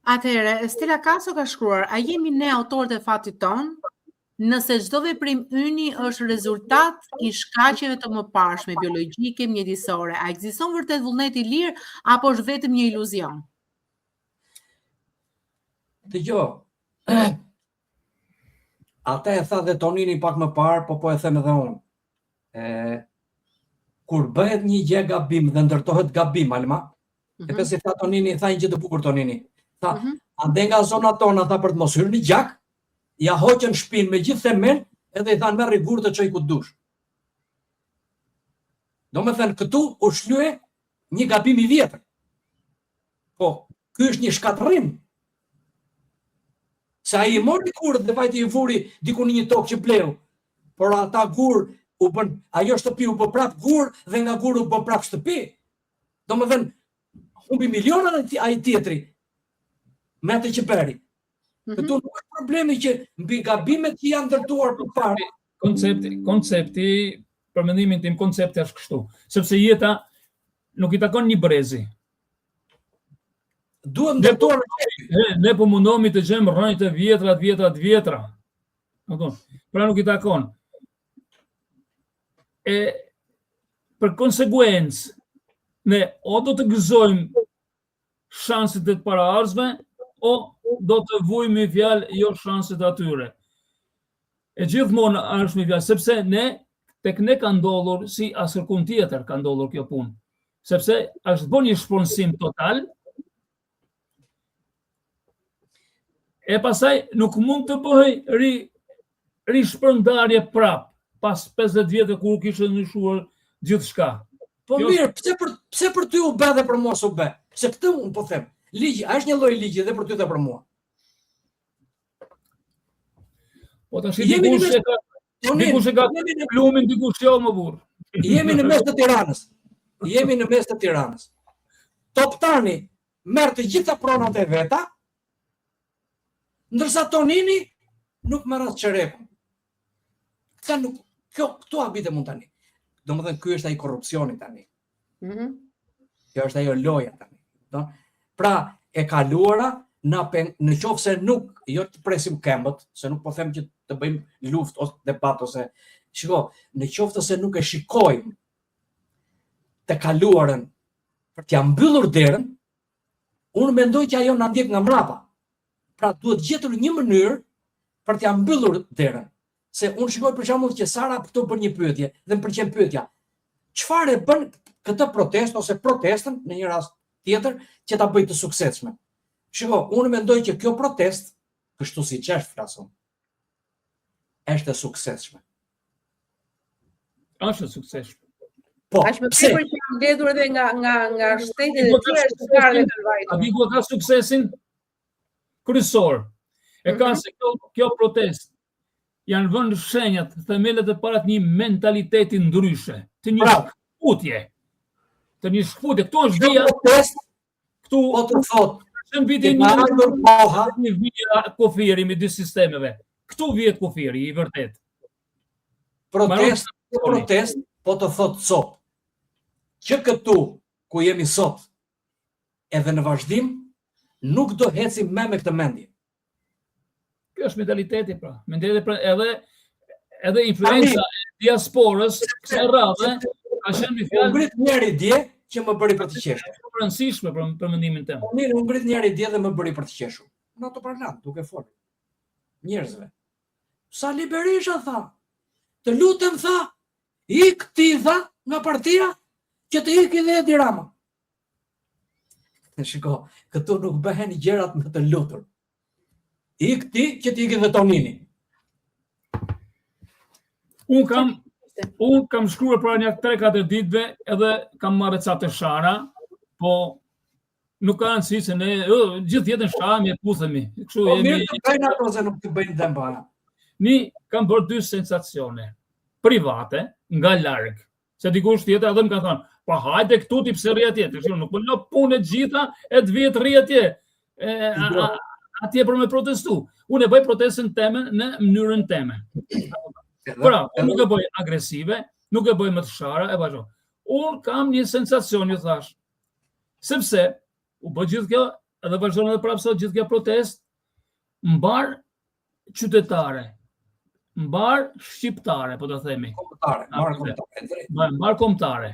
Atëherë, Stella Kaso ka shkruar, a jemi ne autorët e fatit ton? Nëse çdo veprim yni është rezultat i shkaqjeve të mëparshme biologjike, mjedisore, a ekziston vërtet vullneti i lirë apo është vetëm një iluzion? Dëgjoj. Ata e tha dhe Tonini pak më parë, po e them edhe unë. Kur bëhet një gjë gabim dhe ndërtohet gabim, Alma, e pse tha Tonini, tha një gjë të bukur Tonini. Tha, ande nga zona tona tha për të mos hyrë në gjak, ja hoqën shtëpinë me gjithë themel, edhe i thanë merri gurë të çoj ku dush. Domethënë këtu u shlye një gabim i vjetër. Po, ky është një shkatërrim. Se ai i mori kurrë dhe vajti i vuri diku në një tokë që bleu. Por ata gur u bën, ajo shtëpi u bë prap gur dhe nga gur u bë prap shtëpi. Domethënë humbi miliona ai tjetri. Me atë që bëri. Këtu nuk është problemi që mbi gabimet që janë ndërtuar përpara. Koncepti, për mendimin tim, koncepti është kështu. Sepse jeta nuk i takon një brezi. Duhet ndërtuar. Ne po mundohemi të gjejmë rrënjë të vjetra. Pra nuk i takon. E për konsekuencë, ne o do të gëzojmë shanset e të paraardhësve, o do të vujmë i fjalë jo shanset atyre. E gjithmonë është me fjalë, sepse tek ne ka ndodhur si asërkund tjetër ka ndodhur kjo punë. Sepse është bën një shpronësim total, e pastaj nuk mund të bëhej rishpërndarje prap, pas 50 vjetë kur kishte ndryshuar gjithçka. Po mirë, pse për ty u bë dhe për mua s'u bë? Pse këtë unë po them. Ligji, është një lloj ligji dhe për ty dhe për mua. Po tash dikush e ka plumin, dikush jo më burr. Jemi në mes të Tiranës. Toptani merr të gjitha pronat e veta, ndërsa Tonini nuk merr as çerekun. Këtu habite mund tani. Domethënë ky është ai korrupsioni tani. Kjo është ajo loja tani. Pra, e kaluara në qoftë se nuk, jo të presim këmbët, se nuk po them që të bëjmë luftë ose debat ose shiko, në qoftë se nuk e shikojmë të kaluarën për t'ia mbyllur derën, unë mendoj që ajo na ndjek nga mbrapa. Pra, duhet gjetur një mënyrë për t'ia mbyllur derën. Se unë shikoj për shembull që Sara këtu bën një pyetje dhe më pëlqen pyetja. Çfarë bën këtë protestë ose protestën në një rast tjetër që ta bëj të suksesshme? Shiko, unë mendoj që kjo protestë, kështu siç është flasun, është e suksesshme. Është e suksesshme. Po, Aq më tepër që janë mbledhur edhe nga shtetet e tjera shqiptare dhe kanë vajtur. A di ku ka suksesin kryesor? E ka se kjo protestë janë vënë shenjat, themelet e para të një mentaliteti ndryshe, të një shkputje. Këtu është vija, këtu po të thotë, në vitin një vija kufiri me dy sistemeve. Këtu vjet kufiri, i vërtet. Protest, po të thotë sot, që këtu ku jemi sot, edhe në vazhdim, nuk do hecim me këtë mendje. Kjo është mentaliteti, pra. Mentaliteti, pra, edhe influenca e diasporës, kësaj radhe, ka qenë me fjalë. Unë ngrit njëri dje që më bëri për të qeshur. Është rëndësishme për mendimin tim. Unë ngrit njëri dje dhe më bëri për të qeshur. Në ato parlant, duke folur. Njerëzve. Sali Berisha tha, të lutem tha, ik ti tha nga partia, që të ikë dhe Edi Rama. Shiko, këtu nuk bëhen gjërat me të lutur. Ik ti që të ikë dhe Tonini. Unë kam shkruar para një 3-4 ditëve edhe kam marrë ca të shara, po nuk ka rëndësi se ne gjithë jetën shahemi e puthemi. Kështu Po jemi. mirë të bëjnë ato se nuk të bëjnë dhe mbana. Ni kam bërë 2 sensacione private nga larg. Se dikush tjetër edhe më ka thënë, "Po hajde këtu ti pse rri atje?" Kështu nuk po lë punë gjitha e të vjet rri atje. Atje për me protestu. Unë e bëj protestën teme në mënyrën teme. Pra, unë nuk e bëj agresive, nuk e bëj më të shara, e vazhdo. Unë kam një sensacion, ju thash, sepse u bë gjithë kjo, edhe vazhdon edhe prapë sot gjithë kjo protest, mbar qytetare, mbar shqiptare, po të themi. Mbar kombëtare.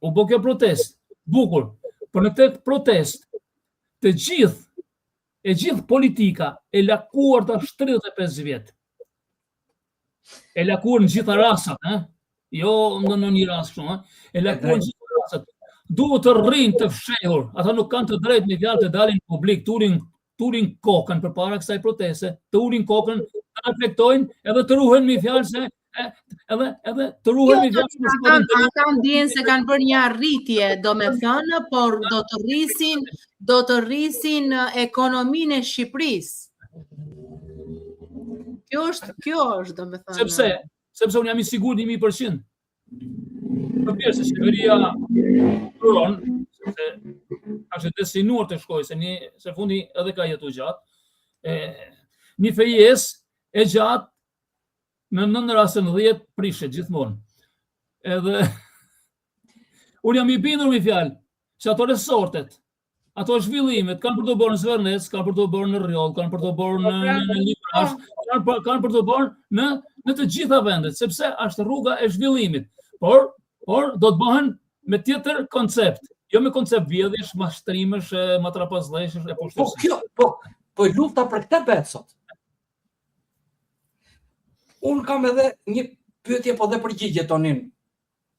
U bë kjo protest, bukur, por në këtë protest, e gjithë politika e lakuar të 35 vjetë. E lakuar në gjitha rasat, jo në një rast shumë, e lakuar në gjitha rasat. Duhet të rrinë të fshehur, ata nuk kanë të drejtë në fjalë të dalin në publik, turin kokën përpara kësaj proteste, të urin kokën, të reflektojnë edhe të ruhen me fjalë se edhe të ruhen me fjalë se ata ndjen se kanë bërë një arritje, domethënë, por do të rrisin ekonominë e Shqipërisë. Kjo është domethënë. Sepse unë jam i sigurt 1000%. Për mirë se qeveria punon, sepse është destinuar të shkojë, se fundi edhe ka jetu gjatë. Një fejes e gjatë në 9 raste në 10 prishet gjithmonë. Edhe unë jam i bindur me fjalë se ato resortet, ato zhvillimet kanë për të bërë në Zvernec, kanë për të bërë në Rrjoll, kanë për të bërë në Librash, kanë për të bërë në të gjitha vendet, sepse është rruga e zhvillimit. Por do të bëhen me tjetër koncept, jo me koncept vjedhjesh, mashtrimesh, matrapazlleshësh e poshtërisë. Po lufta për këtë bëhet sot. Unë kam edhe një pyetje po dhe përgjigje Tonin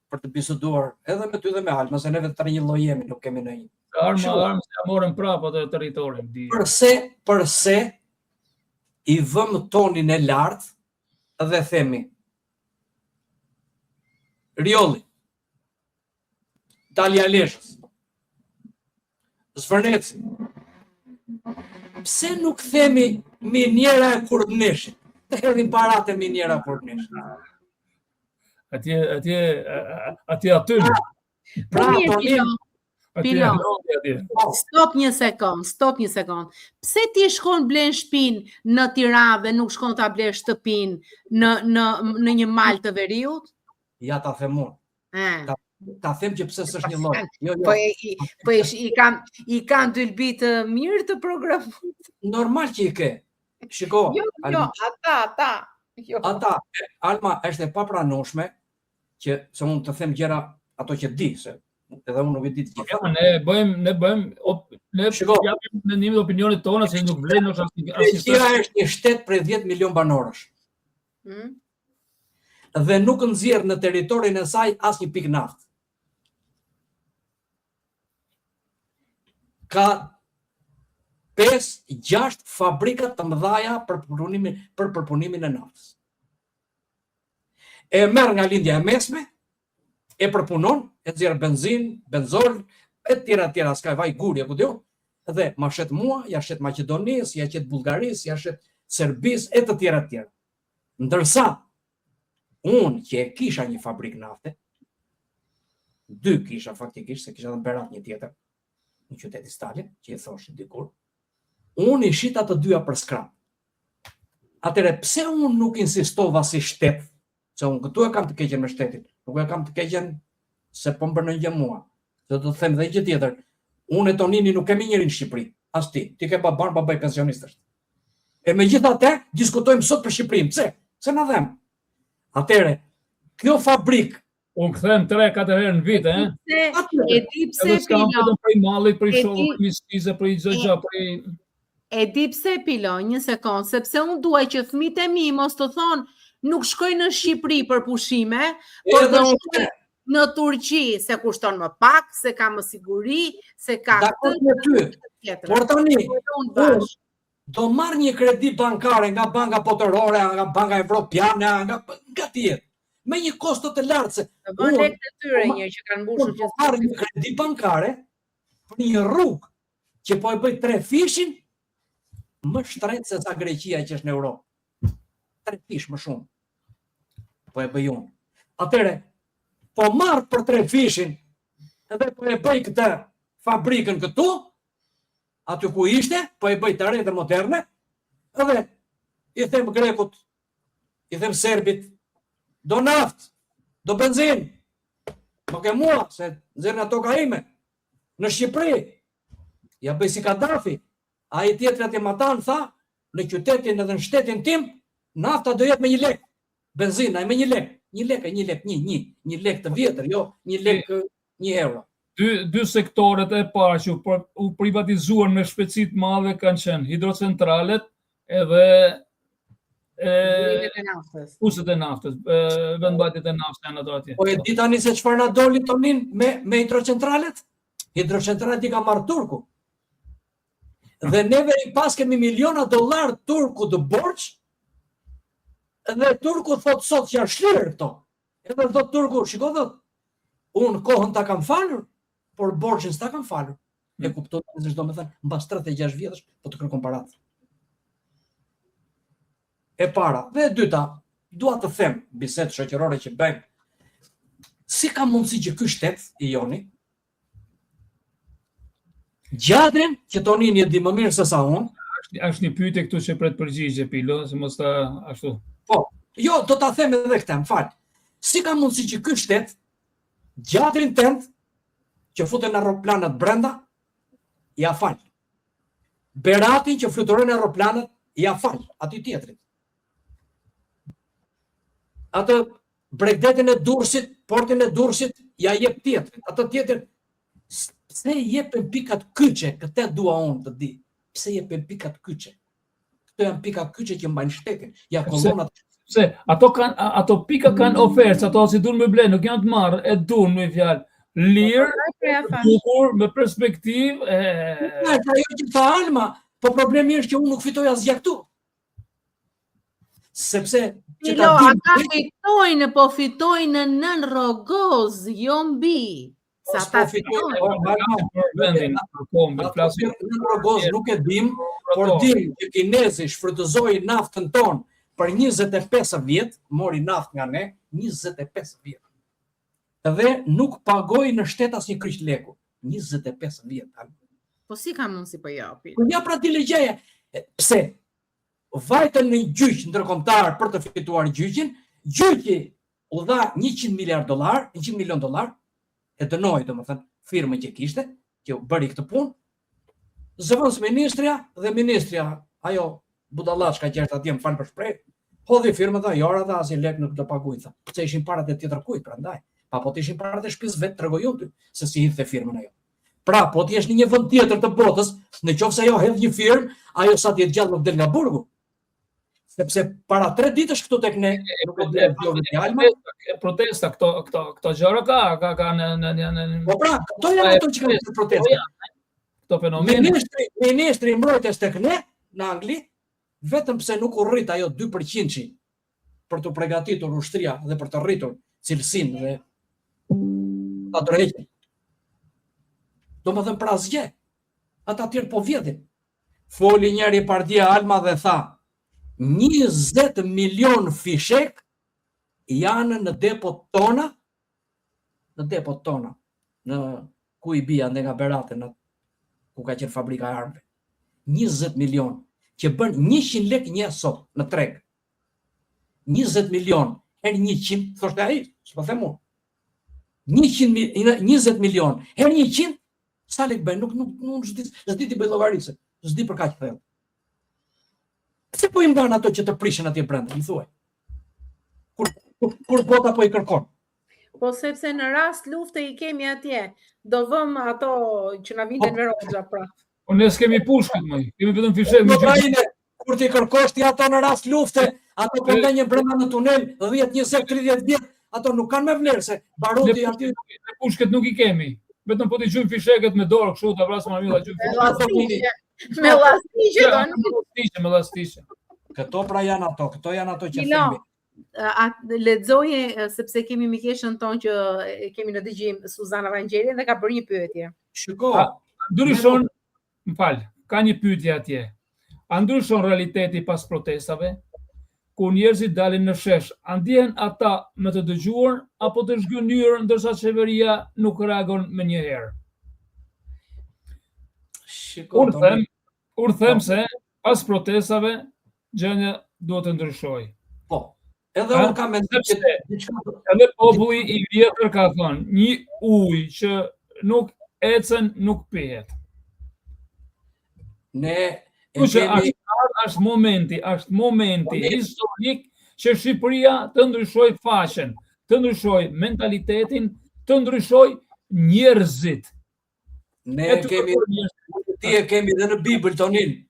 për të biseduar edhe me ty dhe me Alma, se neve të një lloj jemi, nuk kemi në një. Armë se ja morën prapë atë territorin. Përse i vëmë tonin e lartë dhe themi Rjolli, Dalja Leshës, Zverneci. Pse nuk themi minjera e Kurdneshit? Të hedhim parat e minjera e Kurdneshit. Atje aty. Stop një sekond. Pse ti shkon blen shtëpinë në Tiranë dhe nuk shkon ta blesh shtëpinë në një mal të veriut? Ja ta them unë. Ta them që pse s'është një lloj. Po i kanë dylbi të mirë të programut. Normal që i ke. Shiko. Jo, ata. Ata, Alma, është e papranueshme që se unë të them gjëra ato që di, se edhe unë nuk e di të gjitha. Ne bëjmë japim mendimin e opinionit tona se nuk vlen Greqia është një shtet prej 10 milion banorësh. Dhe nuk nxjerr në territorin e saj asnjë pikë naftë. Ka 5-6 fabrika të mëdha për përpunimin e naftës. E merr nga lindja e mesme, e përpunon, e nxjerr benzinë, benzol, e tjera, s'ka vaj guri apo jo, dhe ma shet mua, ja shet Maqedonisë, ja shet Bullgarisë, ja shet Serbisë e të tjera. Ndërsa unë që e kisha një fabrikë nafte, 2 kisha faktikisht, se kisha dhe në Berat një tjetër, në qyteti Stalin, që i thoshit dikur, unë i shita të dyja për skrap. Atëre, pse unë nuk insistova si shtet, se unë këtu e kam të keqen me shtetin, nuk e kam të keqen se po më bërë në një mua, se të them dhe gjë tjetër, unë e Tonini nuk kemi njëri në Shqipëri, as ti ke babaj pensionistës. E me gjitha te, diskutojmë sot për Shqipërim, pse? Se në dhem. Atëre, kjo fabrik, unë këthem 3-4 herë në vit, E di pse Pilo. Prej mallit, prej shokut, prej mistize, prej zëgja, prej... E di pse Pilo, një sekond, sepse unë duaj që fëmijët e mi mos të thonë nuk shkoj në Shqipëri për pushime, por në Turqi se kushton më pak, se ka më siguri, se ka Dakord me ty. Por tani, do marr një kredi bankare nga banka botërore, nga banka evropiane, nga tjetër, me një kosto të lartë se Të bën lek të tyre një që kanë mbushur do marr një kredi bankare për një rrugë që po e bëj 3 fishin më shtrenjtë se sa Greqia që është në Europë. 3 fish më shumë. Po e bëj unë. Atëre, po marr për 3 fishin edhe po e bëj këtë fabrikën këtu, aty ku ishte, po e bëj të re dhe moderne, edhe i them grekut, i them serbit, do naft, do benzin, nuk e mua, se nxjerrin ato ka ime, në Shqipëri, ja bëj si Kadafi, a i tjetër atje matan, tha, në qytetin edhe në shtetin tim, nafta do jetë me 1 lek, benzina me 1 lek, 1 lek të vjetër, jo 1 lek 1 euro. Dy sektoret e para që u privatizuan me shpejtësi të madhe kanë qenë hidrocentralet edhe uset e naftës, vendmbajtjet e naftës janë ato atje. Po e di tani se çfarë na doli tonin me hidrocentralet? Hidrocentralet i ka marrë Turku. Dhe neve i pas kemi miliona dollar Turku të borç, dhe Turku thot sot që janë shlirë këto. Edhe thot Turku, shiko thot, unë kohën ta kam falur, por borxhin s'ta kam falur. E kupton se çdo më thënë, mbas 36 vjetësh po të kërkon paratë. E para, dhe e dyta, dua të them bisedë shoqërore që bëjmë. Si ka mundësi që ky shtet i joni Gjadrin, që tonin e di më mirë se sa unë, është një pyetje këtu që pret përgjigje Pilo, se mos ta ashtu. Po, jo, do ta them edhe këtë, më fal. Si ka mundësi që ky shtet Gjadrin tend që futen aeroplanat brenda, ja fal. Beratin që fluturojnë aeroplanat, ja fal, aty tjetrit. Atë Bregdetin e Durrësit, portin e Durrësit, ja jep tjetrit. Atë tjetër, pse jepen pikat kyçe, këtë dua unë të di. Pse jepen pikat kyçe? Këto janë pikat kyçe që mbajnë shtetin. Ja kolonat. Pse ato pika kanë ofertë, ato si duan me ble, nuk janë të marrë, e duan me fjalë. Lirë, bukur, me perspektivë. Ajo që tha Alma, po problemi është që unë nuk fitoj asgjë këtu. Sepse që Pilo, ata fitojnë, po fitojnë nën rrogoz, jo mbi. Sa ta fitojnë. Në rrogoz nuk e dim, por dim që kinezi shfrytëzoi naftën tonë për 25 vjet, mori naftë nga ne, 25 vjet. Dhe nuk pagoi në shtet asnjë kryq leku. 25 vjet. Po si ka mundësi po japi? Po ja pra ti legjeje. Pse? Vajtën në gjyq ndërkombëtar për të fituar gjyqin, gjyqi u dha 100 milion dollar, e dënoi domethënë firmën që kishte, që bëri këtë punë. Zëvendës ministria dhe ministria, ajo budallashka që është atje, më fal për shpreh, hodhi firmën dhe jora dha asnjë lek nuk do paguaj tha. Pse ishin parat e tjetër kujt prandaj? Pa po të ishin parat e shtëpisë vet tregoj unë se si hidhte firmën ajo. Pra, po ti jesh në një vend tjetër të botës, nëse ajo hedh një firmë, ajo sa të jetë gjallë nuk del nga burgu. Sepse para 3 ditësh këtu tek ne nuk e di Alma. Protesta këto gjëra ka në Po pra, këto janë ato që kanë protesta. Këto fenomene. Ministri i mbrojtjes tek ne në Angli, vetëm pse nuk u rrit ajo 2% për të përgatitur ushtria dhe për të rritur cilësinë dhe ta drejtë. Domethënë pra asgjë. Ata tjerë po vjedhin. Foli njëri partia Alma dhe tha 20 milion fishek janë në depot tona, në ku i bia nga Berate, ku ka qenë fabrika e armëve. 20 milion, që bën 100 lek një sot në treg. 20 milion, herë 100, thoshte ai, s'po them unë. 20 milion, herë 100, sa lek bën, nuk s'di ti bëj llogarisë, s'di për kaq thellë. Pse po i mban ato që të prishin atje brenda, më thuaj? Kur bota po i kërkon? Po sepse në rast lufte i kemi atje, do vëm ato që na vinden me rozha pra. Po ne s'kemi pushkët më, kemi vetëm fishek. Kur ti kërkosh ti ato në rast lufte, ato po ndenjën brenda në tunel 10, 20, 30 vjet, ato nuk kanë me vlerë se baroti aty. Ne pushket nuk I kemi. Vetëm po t'i gjujmë fisheket me dorë, kështu ta vrasëm Amila gjujmë. Me lastishe. Me lastishe. Këto pra janë ato që themi. Lexoje sepse kemi mikeshën tonë që kemi në dëgjim Suzana Vangjeli dhe ka bërë një pyetje. Shiko, ndryshon, ka një pyetje atje. A ndryshon realiteti pas protestave? Kur njerëzit dalin në shesh, a ndihen ata me të dëgjuar apo të zhgënjur ndërsa qeveria nuk reagon me një herë? Unë them se pas protestave gjendja duhet të ndryshojë. Po. Edhe unë kam menduar që edhe populli I vjetër ka thënë, një ujë që nuk ecën nuk pihet. Është momenti historik që Shqipëria të ndryshoj faqen, të ndryshoj mentalitetin, të ndryshoj njerëzit. Ti e kemi dhe në Bibël tonin.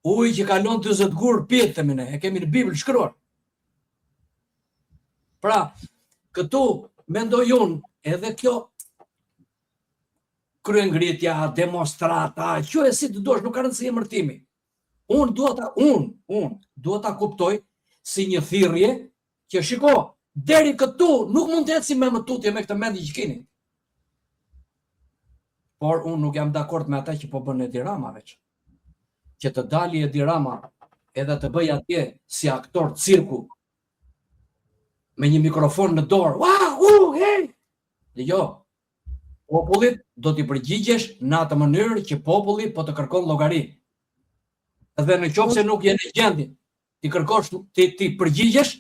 Ujë që kalon 40 gur pihet themi ne, e kemi në Bibël shkruar. Pra, këtu mendoj unë, edhe kjo kryengritja, demonstrata, që e si të dosh, nuk ka rëndësi emërtimi. Unë duhet ta kuptoj si një thirrje që shiko, deri këtu nuk mund të eci me më tutje me këtë mendi që keni. Por unë nuk jam dakord me ata që po bën Edi Rama veç. Që të dali Edi Rama edhe të bëj atje si aktor cirku me një mikrofon në dorë. Hey! Dhe jo, popullit do t'i përgjigjesh në atë mënyrë që populli po të kërkon llogari. Edhe në qoftë se nuk je në gjendje ti kërkosh ti përgjigjesh,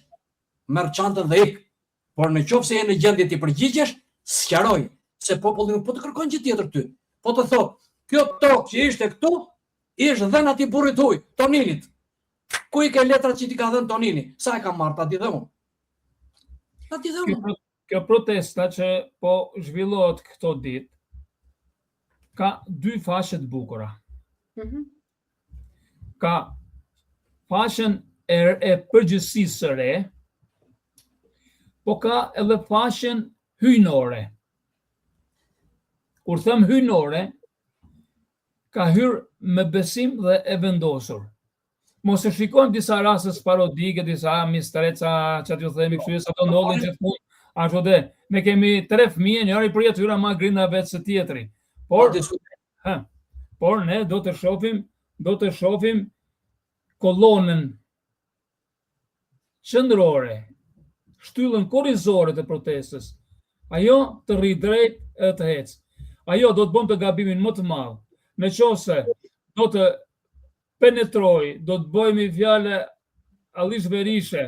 merr çantën dhe ik. Por në qoftë se je në gjendje ti përgjigjesh, sqaroj se populli nuk po të kërkon gjë tjetër ty. Po të thotë, kjo tokë që ishte këtu, ishte dhënë atij burrit huaj, Toninit. Ku I ke letrat që ti ka dhënë Tonini? Sa e ka marrë ta di dhe unë. Kjo protesta që po zhvillohet këto ditë ka dy faqe të bukura. Ka faqen e përgjithësisë së re, po ka edhe faqen hyjnore. Kur them hyjnore, ka hyrë me besim dhe e vendosur. Mos e shikojmë disa raste parodike, disa mistreca, që t'ju themi kështu, sa të ndodhin gjithmonë, ashtu dhe, ne kemi 3 fëmijë, njëri prej atyre ma grina vetë se tjetri. Por ne do të shohim kolonën qendrore, shtyllën korrizore të protestës. Ajo të rri drejt e të ecë. Ajo do të bën të gabimin më të madh. Nëse do të penetroj, do të bëjmë fjalë Alish Berishe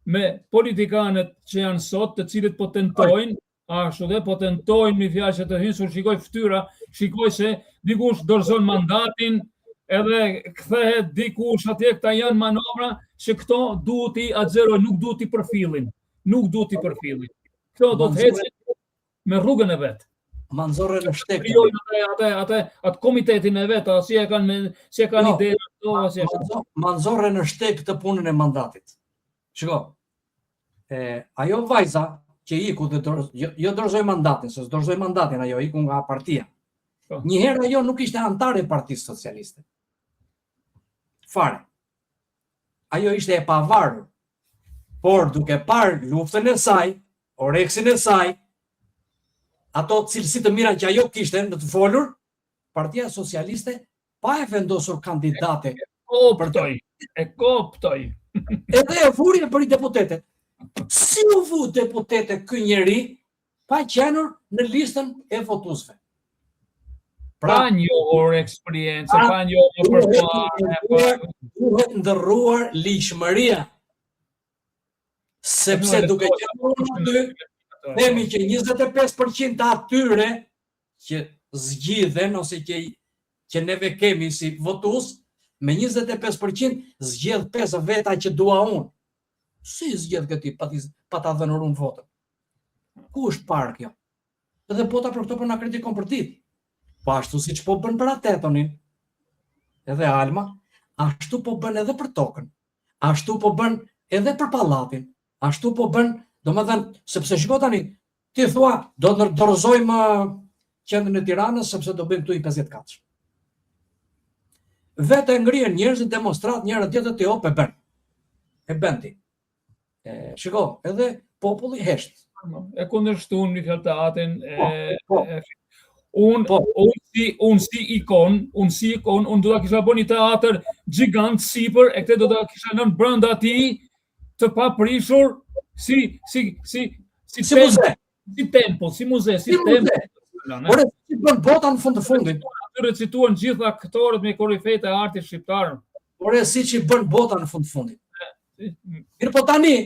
me politikanët që janë sot, të cilët po tentojnë, ashtu dhe po tentojnë me fjalë që të hyjnë sur shikoj fytyra, shikoj se dikush dorëzon mandatin, edhe kthehet dikush atje, këta janë manovra që këto duhet I azeroj, nuk duhet I përfillin. Këto do të ecin me rrugën e vet. Manzorre në shtek. Atë komitetin e vet, si e kanë ide ato, si është. Manzorre në shtek të punën e mandatit. Shiko. Ajo vajza që iku dhe jo dorëzoi mandatin, se dorëzoi mandatin ajo iku nga partia. Një herë ajo nuk ishte antare e Partisë Socialiste. Fare. Ajo ishte e pavarur. Por duke parë luftën e saj, oreksin e saj, ato cilësi të mira që ajo kishte në të folur, Partia Socialiste pa e vendosur kandidate. E koptoj. Edhe e vuri për I deputetet. Si u vu deputetet ky njeri pa qenur në listën e votuesve? Pra njohur eksperiencë, pa njohur përpara. Duhet ndërruar ligjshmëria. Sepse duke qenë aty, themi që 25% të atyre që zgjidhen ose që neve kemi si votues, me 25% zgjedh 5 veta që dua unë. Si zgjedh këti pa ta dhënur unë votën? Ku është parë kjo? Edhe bota për këto po na kritikon për ditë. Po ashtu siç po bën për Atetonin, edhe Alma, ashtu po bën edhe për tokën. Ashtu po bën edhe për pallatin. Ashtu po bën Domethënë, sepse shiko tani, ti thua do të dorëzojmë qendrën e Tiranës sepse do bëjmë këtu i 50 katësh. Vetë ngrihen njerëzit demonstrat njëra tjetër ti hop e bën. E bën ti. Shiko, edhe populli hesht. E kundërshtuan një fjalë të atin unë si ikon, unë do ta kisha bën një teatër gjigant sipër e këtë do ta kisha lënë brenda atij të paprishur si muze. Si tempull, si muze, si tempull. Ore, si bën bota në fund të fundit. Aty recituan gjitha aktorët me korifejt e artit shqiptar. Ore, si që bën bota në fund të fundit. Mirë po tani,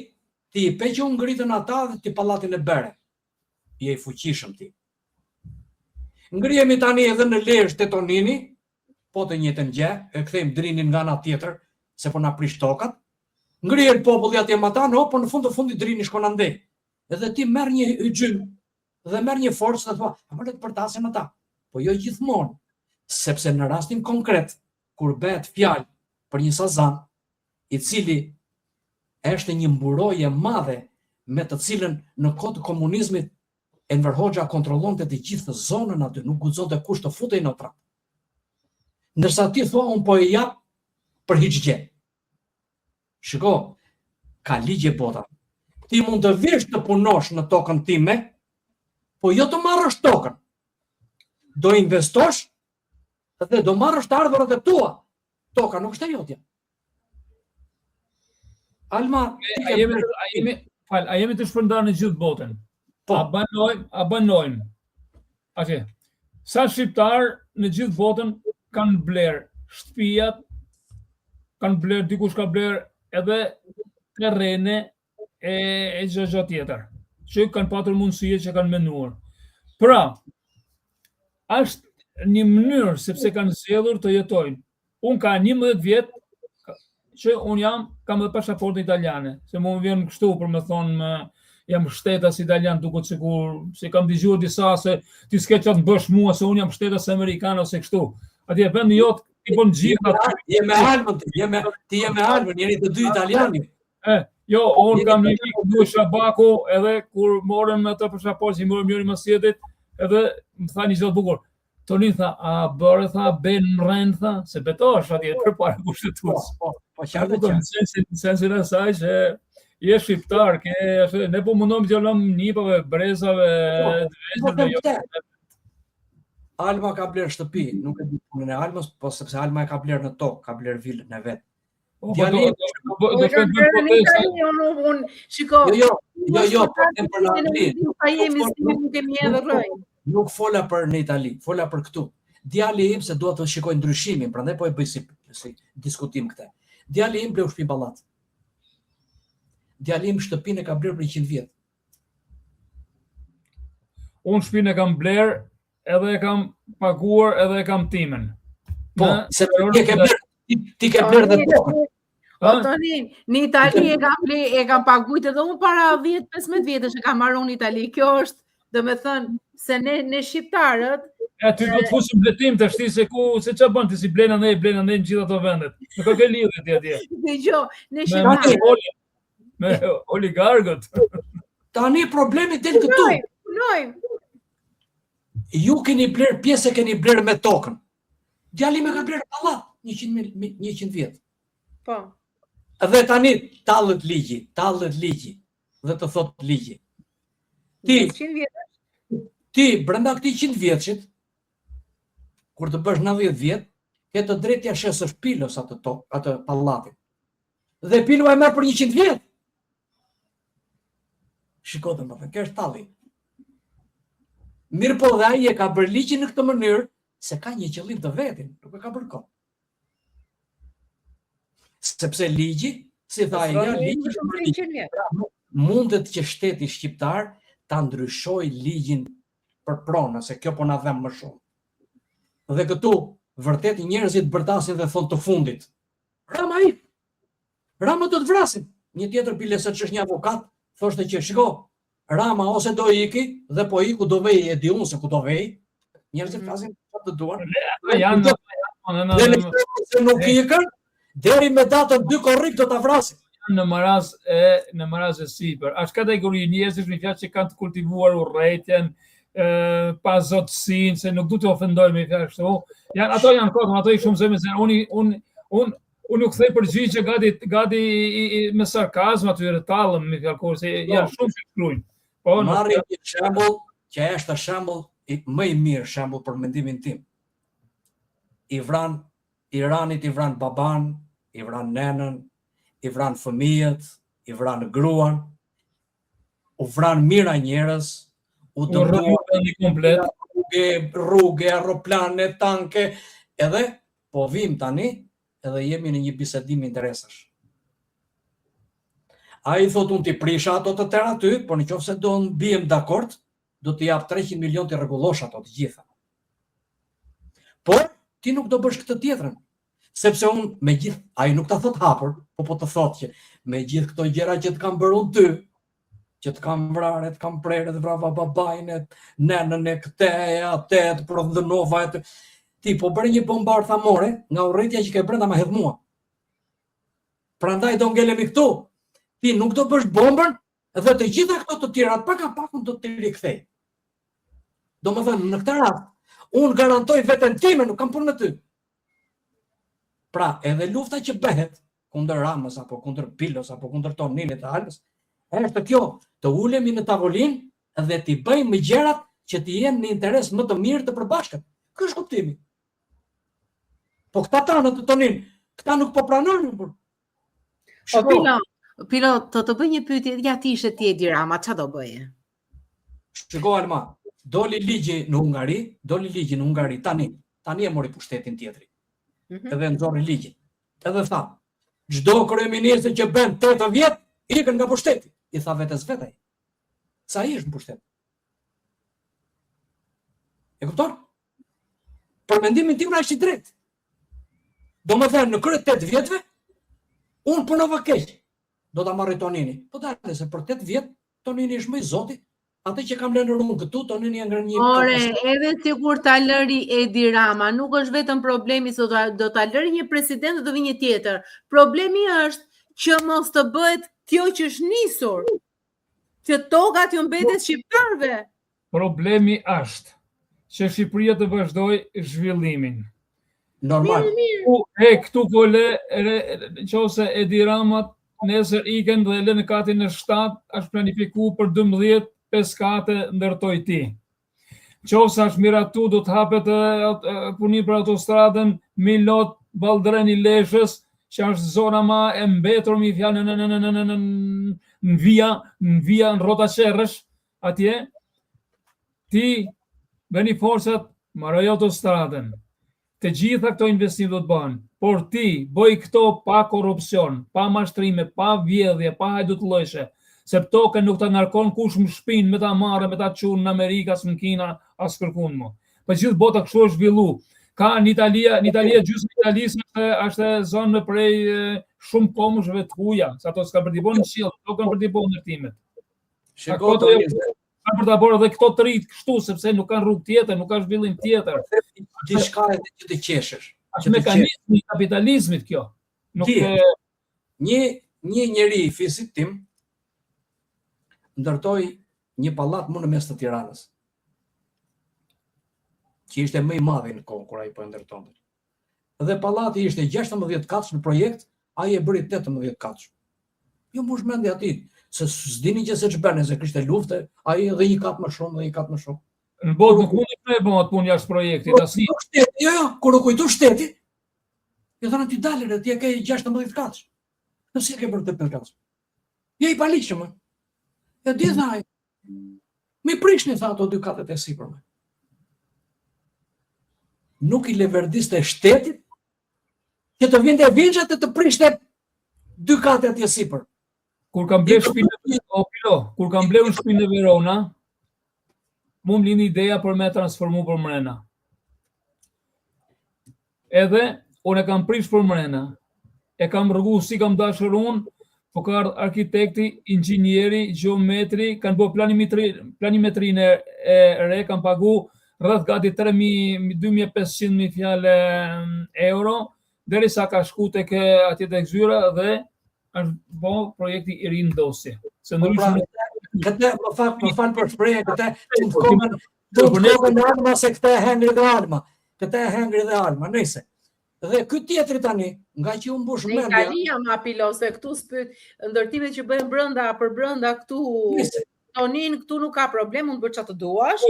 ti pe që unë ngritën ata dhe ti pallatin e bere. Je i fuqishëm ti. Ngrihemi tani edhe në Lezhë te Tonini, po të njëjtën gjë, e kthejmë drinin nga ana tjetër, se po na prish tokat. Ngrihen populli atje më tanë, po në fund të fundit drini shkon andej. Edhe ti merr një gjym dhe merr një forcë dhe thua, "A më le të përtasen ata." Po jo gjithmonë, sepse në rastin konkret, kur bëhet fjalë për një Sazan, i cili është një mburojë e madhe me të cilën në kohë të komunizmit Enver Hoxha kontrollonte të gjithë zonën aty, nuk guxonte kush të futej në trap. Ndërsa ti thua unë po e jap për hiç gjë. Shiko, ka ligje bota. Ti mund të vish të punosh në tokën time, po jo të marrësh tokën. Do investosh dhe do marrësh të ardhurat e tua. Toka nuk është e jotja. Alma, a jemi të shpërndarë në gjithë botën? Po. A banojmë. Atje. Sa shqiptar në gjithë botën kanë bler shtëpijat, kanë bler, dikush ka bler edhe terrene e gjë tjetër, që kanë patur mundësie që kanë menuar. Pra, është një mënyrë sepse kanë zgjedhur të jetojnë. Unë ka 11 vjet që unë kam edhe pasaportën italiane, se më vjen kështu për më thonë jam shtetas italian, duket sikur se kam dëgjuar disa se ti s'ke çfarë të bësh mua se unë jam shtetas amerikan ose kështu. Atje vendi jot i bën gjithë atë. Je me Almën, ti je me Almën, jeni të dy italianë. Jo, unë kam një mik du Shabaku, edhe kur morën me të pasaportë, që morën njëri masjetit, edhe më tha një gjë të bukur. Toni tha, a bërë tha, ben mrend tha, se betosh atje përpara kushtetues. Po, qartë qartë. Në sensin e saj që je shqiptar, ne po mundom të lëm nipave, brezave, Alma ka bler shtëpi, nuk e di punën e Almës, po sepse Alma e ka bler në tokë, ka bler vilën e vet. Nuk fola për në Itali, fola për këtu. Djali im se duhet të shikoj ndryshimin, prandaj po e bëj si diskutim këtë. Djali im bleu shtëpi pallat. Djali im shtëpinë e ka bler për 100 vjet. Unë shtëpinë e kam bler, edhe e kam paguar, edhe e kam timen. Po, se ti ke bler dhe tokën. Toni, në Itali e kam paguajt edhe unë para 10-15 vjetësh e kam marrë në Itali. Kjo është, domethënë, se ne shqiptarët ty do të fusim bletim të shti se ç'a bën ti si blena ne në gjithë ato vendet. Nuk ka lidhje ti atje. Dgjoj, ne shqiptarët me oligarkët. Tani problemi del këtu. Ju keni bler pjesë, keni bler me tokën. Djali më ka bler pallat 100 vjet. Po. Dhe tani tallet ligji, dhe të thot ligji. Ti brenda këtij 100 vjeçit, kur të bësh 90 vjet, ke të drejtë t'ia shesësh pilos atë pallatin. Dhe pilo e merr për 100 vjet. Shiko domethënë, kjo është talli. Mirë po dhe ai e ka bërë ligjin në këtë mënyrë se ka një qëllim të vetin, nuk e ka bërë kot. Sepse ligji, si tha ai, ligji mundet që shteti shqiptar ta ndryshojë ligjin për pronë, se kjo po na dhem më shumë. Dhe këtu vërtet njerëzit bërtasin dhe thonë të fundit. Rama i. Rama do të vrasin. Një tjetër bile se që është një avokat, thoshte që shiko, Rama ose do iki dhe po iku do vej, e di unë se ku do vej. Njerëzit flasin të duar. Dhe se nuk ikën, deri me datën 2 korrik do ta vrasin. në maraz e sipër. Është kategori njerëzish me fjalë që kanë të kultivuar urrëtitjen, pa zotësinë, se nuk du të ofendoj me fjalë kështu. Ato janë kohë, ato i shumë zemë, unë nuk thej përgjigje gati me sarkazm aty tallëm me fjalë kohë, se janë shumë që shkruajnë. Po, marrim një shembull që është shembull më i mirë shembull për mendimin tim. Iranit i vran baban, i vran nenën, i vran fëmijët, i vran gruan, u vran mira njerëz, u dëmtuan komplet, rrugë, aeroplane, tanke, edhe po vim tani edhe jemi në një bisedim interesash. Ai thot unë t'i prisha ato të tëra aty, por nëse do të bijem dakord, do t'i jap 300 milion të rregullosh ato të gjitha. Por ti nuk do bësh këtë tjetrën, sepse unë me gjithë, ai nuk ta thot hapur, po të thot që me gjithë këto gjëra që të kam bërë unë ty, që të kam vrarë, të kam prerë, të vrava babajnë, nenën e këte, atë, të prodhënova, ti po bërë një bombar thamore, nga urrëtia që ke brenda ma hedh mua. Prandaj do ngelemi këtu, ti nuk do bësh bombën, dhe të gjitha këto të tjera, pak a pak unë do të rikthej. Do më thënë, në këtë rast, unë garantoj veten time, nuk kam punë me ty. Pra, edhe lufta që bëhet kundër Ramës, apo kundër Pilos, apo kundër Toninit të Alës, është kjo, të ulemi në tavolinë dhe t'i bëjmë gjërat që t'i jenë në interes më të mirë të përbashkët. Ky është kuptimi. Po këta tanët të Tonin, këta nuk po pranojnë. Pilo, të bëj një pyetje, ja ti ishe ti Edi Rama, ç'a do bëje? Shiko Alma, doli ligji në Hungari, tani e mori pushtetin tjetri. Edhe nxorri ligjin. Edhe tha, çdo kryeminist që bën 8 vjet, ikën nga pushteti. I tha vetes vetaj. Sa i është në pushtet? E kupton? Për mendimin tim është i drejtë. Domethënë në krye 8 vjetëve, unë punova keq. Do ta marrë Tonini. Po dalë se për 8 vjet Tonini është më i Zotit. Atë që kam lënë unë këtu, Tonini janë ngrënë një. Ore, edhe sikur ta lëri Edi Rama, nuk është vetëm problemi se do ta lëri një president dhe do vi një tjetër. Problemi është që mos të bëhet kjo që është nisur, që tokat ju mbetet shqiptarëve. Problemi është që Shqipëria të vazhdoj zhvillimin. Normal. Këtu kole, nëse Edi Rama nesër iken dhe lënë katin në 7, është planifiku për 12, 5 kate ndërtoj ti. Nëse është miratu, do të hapet punim për autostradën Milot Baldreni Leshës, që është zona ma e mbetur mi fjalë në via në rrota Qerrësh, atje, ti bëni forcat, marrë autostradën. Të gjitha këto investim do të banë, por ti bëj këto pa korrupsion, pa mashtrime, pa vjedhje, pa hajdutllëqe, se tokën nuk ta ngarkon kush më shpinë me ta marrë, me ta çunë në Amerikë, as në Kina, as kërkun më. Po gjithë bota kështu është zhvillu. Ka në Itali gjysmë Italisë është zonë prej shumë komshëve të huaja, se ato s'ka për t'i bënë qiell, ato kanë për t'i bënë ndërtimet. Kanë për ta bërë edhe këto të rritë kështu, sepse nuk kanë rrugë tjetër, nuk ka zhvillim tjetër. Diçka edhe që të qeshësh. Është mekanizmi i kapitalizmit kjo. Nuk një njeri i fisit tim ndërtoi një pallat më në mes të Tiranës, që ishte më i madh në kohë kur ai po ndërtonte. Dhe pallati ishte 16 katësh në projekt, ai e bëri 18 katësh. Jo më shmendi aty, se s'dini që se ç'bën, se kishte luftë, ai edhe një kat më shumë dhe një kat më shumë. Në botë nuk mundi të bëhet punë jashtë projektit, asnjë. Jo, kur u kujtu shteti, i thonë ti dalë, ti e ke 16 katësh. Nëse e ke bërë 8 katësh. Je i paligjshëm. E di thaj, mi prishni tha ato 2 katët e sipërme. Nuk i leverdiste shtetit që të vinte vinxhat e të prishte 2 katët e sipër. Kur kam bler shpinë në Verona, mu më lindi ideja për me transformu për mrena. Edhe, unë e kam prish për mrena. E kam rrëgu si kam dashur unë, po ka ardhur arkitekti, inxhinieri, gjeometri, kanë bërë planimetrinë e re, kanë pagu rreth gati 2.500 fjalë euro, derisa ka shku tek atje tek zyra dhe është bo projekti i rindosje. Se Këtë më fal për shprehjen këtë të kohën arma se këtë e hengri dhe arma. Këtë e hengri dhe arma, nëse. Dhe ky tjetri tani, nga që u mbush mendja. Në Italia ma pilose këtu ndërtimet që bëhen brenda për brenda këtu. Tonin këtu nuk ka problem, mund të bësh çfarë të duash,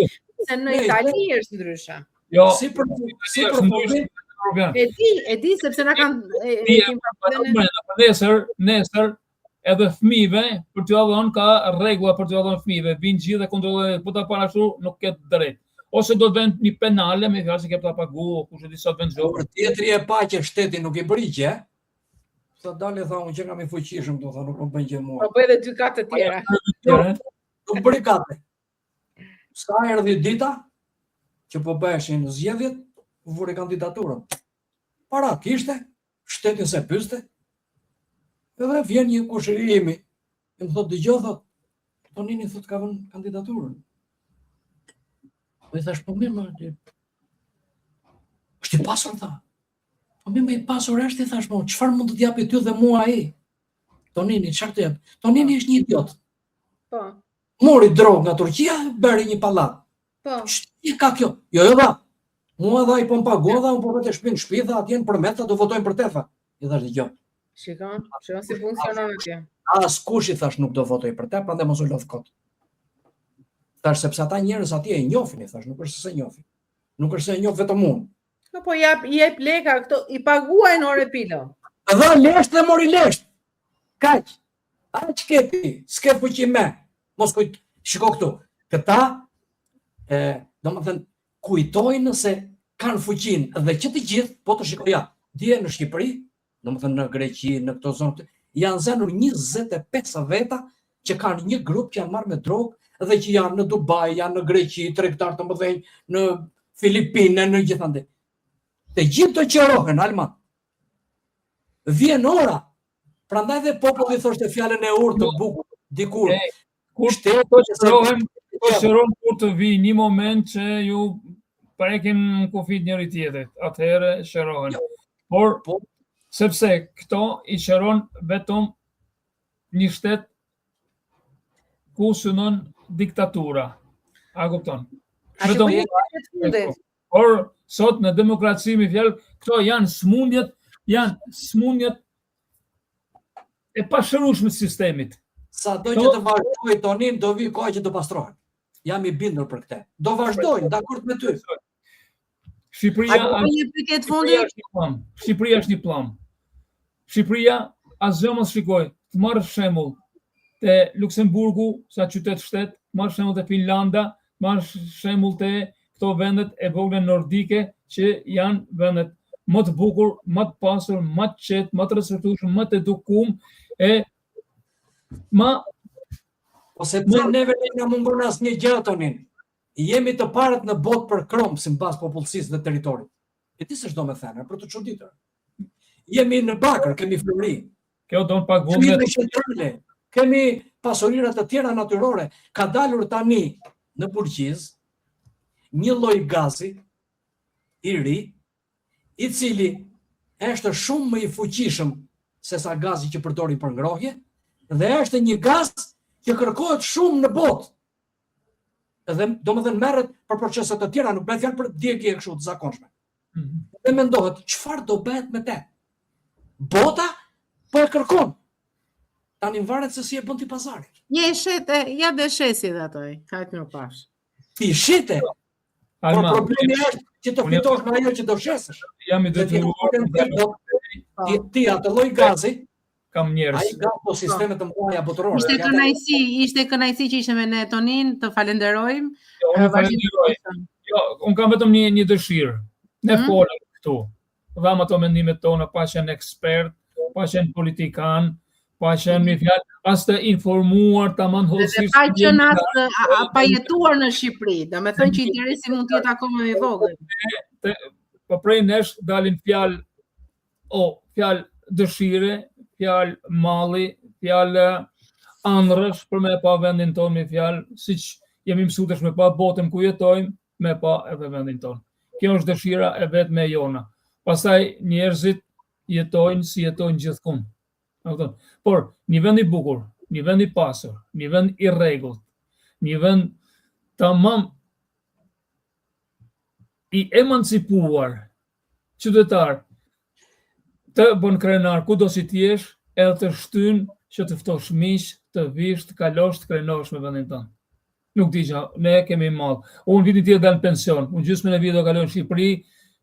se në Itali është ndryshe. Jo, si për problem. E di sepse na kanë nesër edhe fëmijëve për t'u dhënë ka rregulla për t'u dhënë fëmijëve, vinë gjithë dhe kontrollojnë, po ta parashur nuk ke drejt. Ose do të vend një penale me fjalë se ke ta pagu, kush e di sa vend zgjo. Por tjetri e pa që shteti nuk i briqe. Sa dalë thonë që kam i fuqishëm, do thonë nuk bën gjë mua. Po bëj edhe 2 të tjera. Nuk bëri katë. Sa erdhi dita që po bëheshin zgjedhjet, vuri kandidaturën. Para kishte, shteti se pyeste. Edhe vjen një kushërimi, e më thotë dëgjoj, thotë, Tonini thotë ka vënë kandidaturën. Po i thash, po mirë, është i pasur, tha. Po mirë, i pasur është, i thash, po, çfarë mund të t'japi ty dhe mua ai? Tonini, çfarë të jap? Tonini është një idiot. Po. Mori drogë nga Turqia, bëri një pallat. Po. Ç'ti ka kjo? Jo, dha. Mua dha i po më paguan, dha, unë po vetë shpinë shtëpi, dha, atje në përmet, do votojmë për te, tha. I thash dëgjoj. Shikon si funksionon atje. As kush i thash nuk do votoj për te, prandaj mos u lodh kot. Thash sepse ata njerëz atje e njohin, i thash, nuk është se njohin. Nuk është se e njoh vetëm unë. Po jep leka këto, i paguajnë ore pilo. Dha lesht dhe mori lesht. Kaq. Aq ke ti, s'ke fuqi me. Mos kujt, shiko këtu. Këta domethënë kujtojnë se kanë fuqinë dhe që të gjithë, po të shikoj ja, dje në Shqipëri, domethënë në Greqi, në këto zonë, janë zënur 25 veta që kanë një grup që janë marrë me drogë dhe që janë në Dubai, janë në Greqi, tregtar të mëdhenj, në Filipinë, në gjithandej. Të gjithë të qërohen, Alma. Vjen ora. Prandaj dhe populli thoshte fjalën e urtë të bukur dikur. Kur qërohen kur të vi një moment që ju prekin kufit njëri tjetrit, atëherë qërohen. Por sepse këto i qëron vetëm një shtet ku synon diktatura. A kupton? Por sot në demokraci me fjalë, këto janë smundjet e pashërueshme të sistemit. Sa do që të vazhdoj Tonin, do vi koha që do pastrohen. Jam i bindur për këtë. Do vazhdojnë, dakord me ty. Shqipëria është një plam. Shqipëria asgjë mos shikoj, të marrë shembull te Luksemburgu sa qytet shtet, të marrë shembull te Finlanda, të marrë shembull te këto vendet e vogla nordike që janë vendet më të bukur, më të pasur, më të qetë, më të respektueshëm, më të edukuar ose pse neve na mungon asnjë gjë Tonin. Jemi të parët në botë për kromp sipas popullsisë dhe territorit. E ti s'është domethënë, për të çuditur. Jemi në bakër, kemi flori. Kjo do të paguam kemi pasurinë të tjera natyrore. Ka dalur tani në Burqiz një lloj gazi i ri, i cili është shumë më i fuqishëm se sa gazi që përdorin për ngrohje, dhe është një gaz që kërkohet shumë në botë. Edhe domethënë merret për procese të tjera, nuk bëhet fjalë për djegje kështu të zakonshme. Dhe mendohet, çfarë do bëhet me te? Bota po e kërkon. Tani varet se si e bën ti pazarin. Një shete, ja dhe shesi dhe atoj, hajtë më pash. Ti shite, por problemi është që të fitosh me ajo që do shesësh. Jam i detyruar. Ti atë lloj gazi, kam njerëz. Ai ka po sisteme të mëdha botërore. Ishte kënaqësi që ishe me ne Tonin, të falenderojmë. Jo, unë kam vetëm një dëshirë. Ne folëm këtu. Dham ato mendimet tona, pa qenë ekspert, pa qenë politikan, pa qenë një fjalë, as të informuar, tamam hollësisht. Pa qenë as pa jetuar në Shqipëri, domethënë që interesi mund të jetë akoma më i vogël. Po prej nesh dalin fjalë dëshire, fjalë malli, fjalë ëndrrësh për me pa vendin tonë, me fjalë siç jemi mësuar me pa botën ku jetojmë, me pa edhe vendin tonë. Kjo është dëshira e vetme e jona. Pastaj njerëzit jetojnë si jetojnë gjithkund. Por një vend i bukur, një vend i pasur, një vend i rregullt, një vend tamam i emancipuar, qytetar, të bën krenar kudo si ti jesh, edhe të shtyn që të ftosh miq, të vish, të kalosh, të krenosh me vendin tonë. Nuk di që ne kemi mall. Unë vitin tjetër dal në pension, unë gjysmën e vitit do kaloj në Shqipëri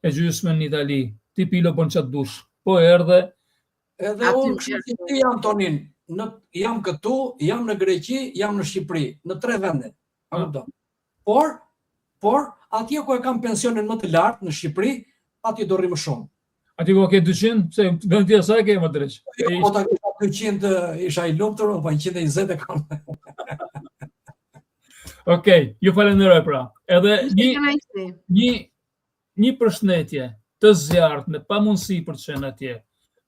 e gjysmën në Itali. Ti pilo bën çat dush. Po erdhe. Edhe unë kështu ti jam Tonin, jam këtu, jam në Greqi, jam në Shqipëri, në 3 vende. A kupton? Por atje ku e kam pensionin më të lartë në Shqipëri, atje do rri më shumë. Ati ko ke 200, se vend tjetër sa e ke më drejt. Po ta kisha 200 isha i lumtur, po 120 e kam. Okej, ju falenderoj pra. Edhe një përshëndetje të zjarrt në pamundësi për të qenë atje,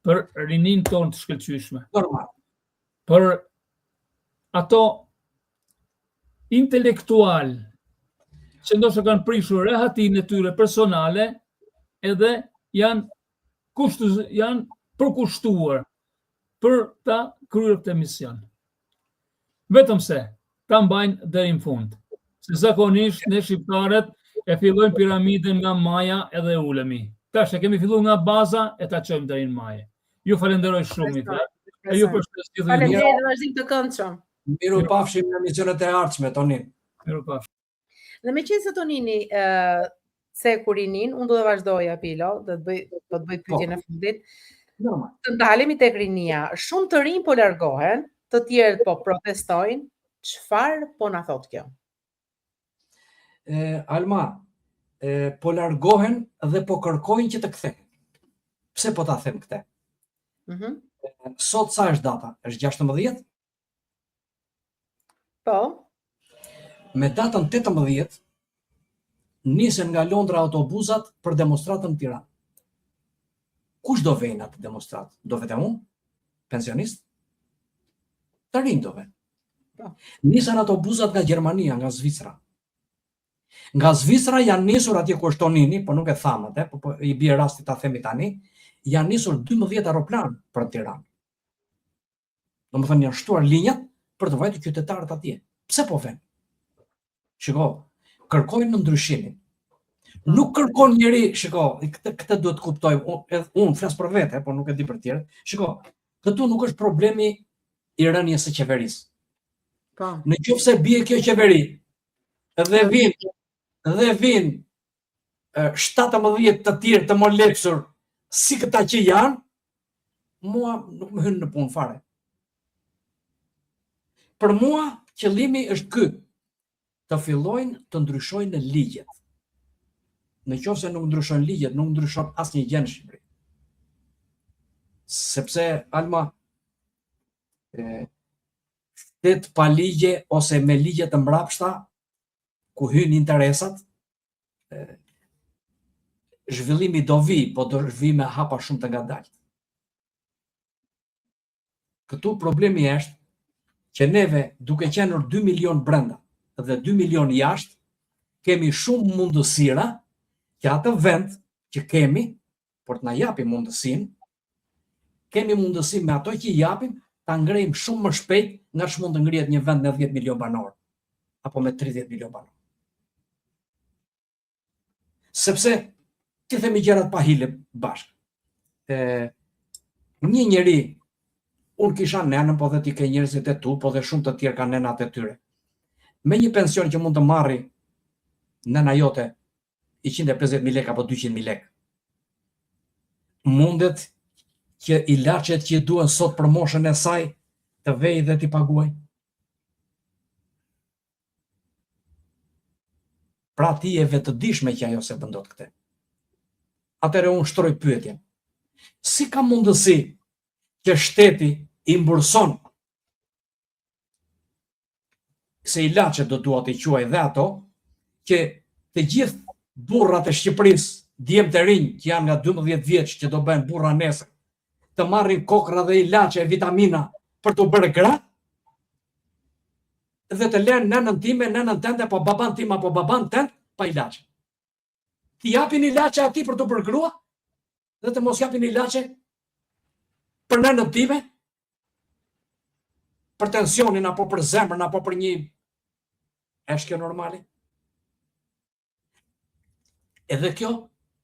për rinin tonë të shkëlqyeshme. Normal. Për ato intelektual që ndoshta kanë prishur rehatin e tyre personale edhe janë përkushtuar për ta kryer këtë mision. Vetëm se ta mbajnë deri në fund. Se zakonisht ne shqiptarët e fillojmë piramidën nga maja edhe ulemi. Tash e kemi filluar nga baza e ta çojmë deri në maje. Ju falenderoj shumë. E ju përshëndes gjithë. Faleminderit dhe vazhdim të këndshëm. Miru pafshim në misionet e ardhshme, Tonin. Miru pafshim. Dhe meqense Tonini se kur rinin, unë do të vazhdoja Pilo, do të bëj pyetjen e fundit. Normal. Të ndalemi tek rinia. Shumë të rinj po largohen, të tjerët po protestojnë. Çfarë po na thot kjo? Alma, po largohen dhe po kërkojnë që të kthehen. Pse po ta them këtë? Sot sa është data? Është 16? Po. Me datën 18 nisen nga Londra autobusat për demonstratën në Tiranë. Kush do vejnë atë demonstrat? Do vetëm unë? Pensionist? Të rinj do vejnë. Nisën autobusat nga Gjermania, nga Zvicra. Nga Zvicra janë nisur atje ku është Tonini, po nuk e tham atë, po i bie rasti ta themi tani, janë nisur 12 aeroplan për Tiranë. Domethënë janë shtuar linjat për të vajtur qytetarët atje. Pse po vjen? Shiko, kërkojnë në ndryshimin. Nuk kërkon njëri, shiko, këtë duhet kuptoj, unë flas për vete, por nuk e di për tjerët. Shiko, këtu nuk është problemi i rënies së qeverisë. Në qoftë se bie kjo qeveri dhe vin 17 të tjerë të molepsur si këta që janë, mua nuk më hyn në punë fare. Për mua qëllimi është ky, të fillojnë të ndryshojnë ligjet. Në qoftë se nuk ndryshojnë ligjet, nuk ndryshon asnjë gjë në Shqipëri. Sepse Alma shtet pa ligje ose me ligje të mbrapshta ku hyn interesat, zhvillimi do vi, po do vi me hapa shumë të ngadaltë. Këtu problemi është që neve, duke qenë 2 milion brenda dhe 2 milion jashtë, kemi shumë mundësira që atë vend që kemi, por të na japim mundësinë, kemi mundësi me ato që i japim, ta ngrejmë shumë më shpejt nga që mund të ngrihet një vend me 10 milion banor, apo me 30 milion banor. Sepse, ti themi gjërat pa hile bashkë. Një njeri, unë kisha nenën, po dhe ti ke njerëzit e tu, po dhe shumë të tjerë ka nenat e tyre. Me një pension që mund të marri nëna jote 150.000 lek apo 200.000 lek. Mundet që ilaçet që duhen sot për moshën e saj të vej dhe t'i paguaj. Pra ti e vetëdijshme që ajo se bëndot këte. Atëre unë shtroj pyetjen. Si ka mundësi që shteti i mburson se ilaçet do duhet i quaj dhe ato, që të gjithë burrat e Shqipërisë, djemë të rinj që janë nga 12 vjeç që do bëjnë burra nesër, të marrin kokra dhe ilaçe e vitamina për të bërë gra, dhe të lënë nënën time, nënën tënde, apo baban tim apo baban tënd pa ilaçe. Ti japin ilaçe atij për të bërë grua, dhe të mos japin ilaçe për nënën time, për tensionin, apo për zemrën, apo për një... Është kjo normali? Edhe kjo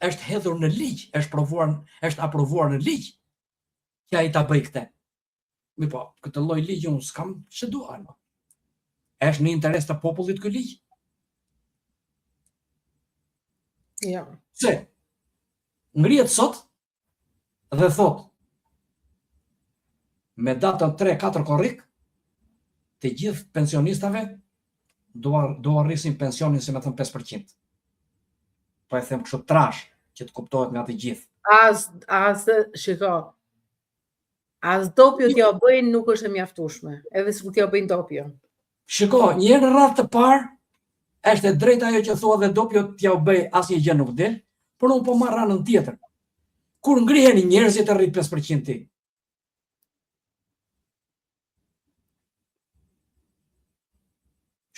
është hedhur në ligj, është aprovuar në ligj, që ai ta bëj këtë. Mi po, këtë lloj ligji unë s'kam që dua, no. Është në interes të popullit ky ligj? Jo. Se ngrihet sot dhe thot me datën 3-4 korrik të gjithë pensionistave do arrisin pensionin si me thënë 5%. Po e them kështu trash që të kuptohet nga të gjithë. Shiko, as dopjo t'ja bëjnë nuk është e mjaftueshme, edhe si t'ja bëjnë dopjo. Shiko, një herë në radhë të parë, është e drejtë ajo që thua dhe dopjo t'ja u bëj asnjë gjë nuk del, por unë po marr anën tjetër. Kur ngriheni njerëzit e rrit 5% ti.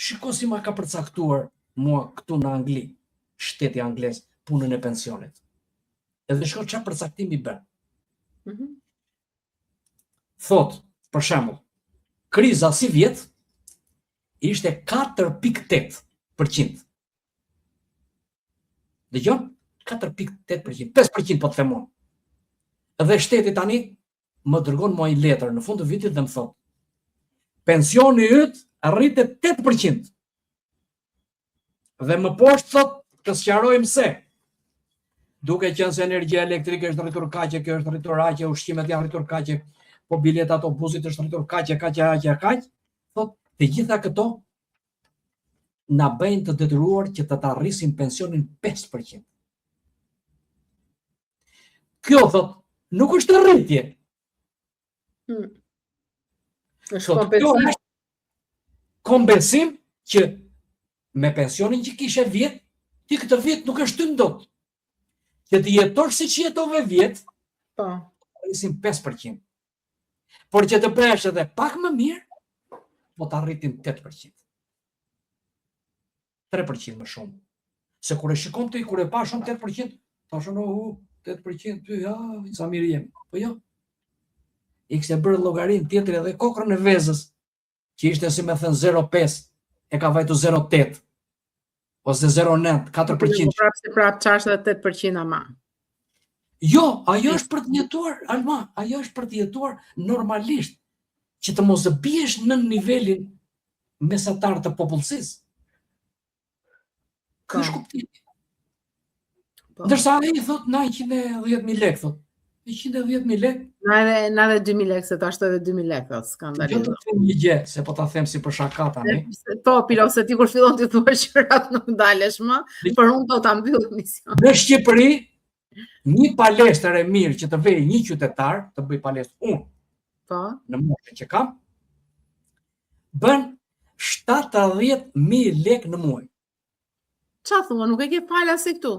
Shiko si ma ka përcaktuar mua këtu në Angli, shteti anglez, punën e pensionit. Edhe shko çfarë përcaktimi bën. Thot, për shembull, kriza si vjet ishte 4.8%. Dëgjon? 4.8%, 5% po të them unë. Dhe shteti tani më dërgon mua një letër në fund të vitit dhe më thot: pensioni yt rritet 8%. Dhe më poshtë thot, të sqarojmë se duke qenë se energjia elektrike është rritur kaqe, kjo është rritur aqe, ushqimet janë rritur kaqe, po bileta autobusit është rritur kaqe, thot, të gjitha këto na bëjnë të detyruar që të arrisim pensionin 5%. Kjo thot, nuk është rritje. Është kompensim. Kompensim që me pensionin që kishe vjet, ti këtë vjet nuk është ty ndot. Që të jetosh si që jetove vjet, po, arrisim 5%. Por që të bëhesh edhe pak më mirë, po të arritim 8%. 3% më shumë. Se kur e shikon ti, kur e pa shumë 8%, thashën, 8%, ja, sa mirë jemi. Po jo. I kse bërë llogarin tjetër edhe kokrën e vezës, që ishte si me thënë 0,5, e ka vajtu 0,8, ose 0,9, 4%. Prapë çashtë 8% ama. Jo, ajo është për të jetuar, Alma, ajo është për të jetuar normalisht, që të mos biesh në nivelin mesatar të popullsisë. Ky është kuptimi. Ndërsa ai thot na 110.000 lekë, thot. 110.000 lekë. Na edhe 2.000 lekë, se ta shto edhe 2.000 lekë, skandalizë. Jo të them një gjë, se po ta them si për shaka tani. Po, Pilo, se ti kur fillon të thua gjërat nuk ndalesh më, por unë do ta mbyll mision. Në Shqipëri, një palestër e mirë që të vej një qytetar, të bëj palestër unë, po, në moshën që kam, bën 70.000 lekë në muaj. Qa thua, nuk e ke falas se këtu?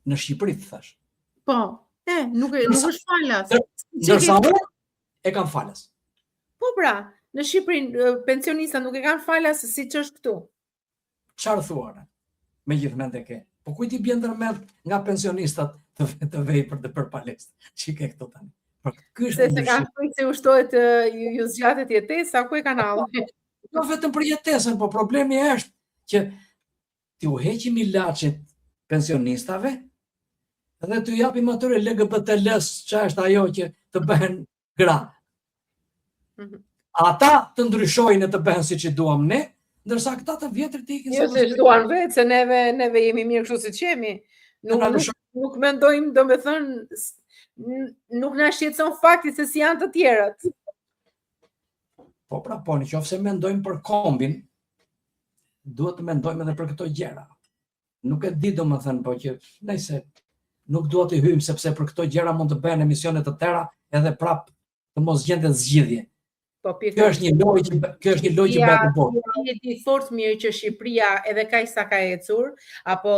Në Shqipëri të thash. Po, nuk është falas. Ndërsa unë e kam falas. Po pra, në Shqipëri pensionista nuk e kanë falas si që është këtu. Çfarë thua? Me gjithë mend e ke. Po kujt i bën ndërmend nga pensionistat të vej për palestë. Çike këto tani. Ky është se kanë thënë se ushtohet ju zgjatet jetesa, ku e kanë hallë? Jo vetëm për jetesën, po problemi është që ti u heqim ilaçet pensionistave dhe t'u japim atyre LGBT-s, që është ajo që të bëhen gra. Ata të ndryshojnë e të bëhen si që duam ne, ndërsa këta të vjetër t'i ikin. Jo se duan vetë, se neve jemi mirë kështu si që jemi. Nuk mendojmë, do me thënë, nuk na shqetëson fakti se si janë të tjerët. Po pra, po, në qoftë se mendojmë për kombin, duhet të mendojmë edhe për këto gjëra. Nuk e di do më thënë, po që nejse, nuk duhet të hyjmë sepse për këto gjëra mund të bëhen emisione të tjera edhe prap të mos gjendet zgjidhje. Kjo është një lojë që bëhet në botë. Ti e di fort mirë që Shqipëria edhe kaq sa ka ecur, apo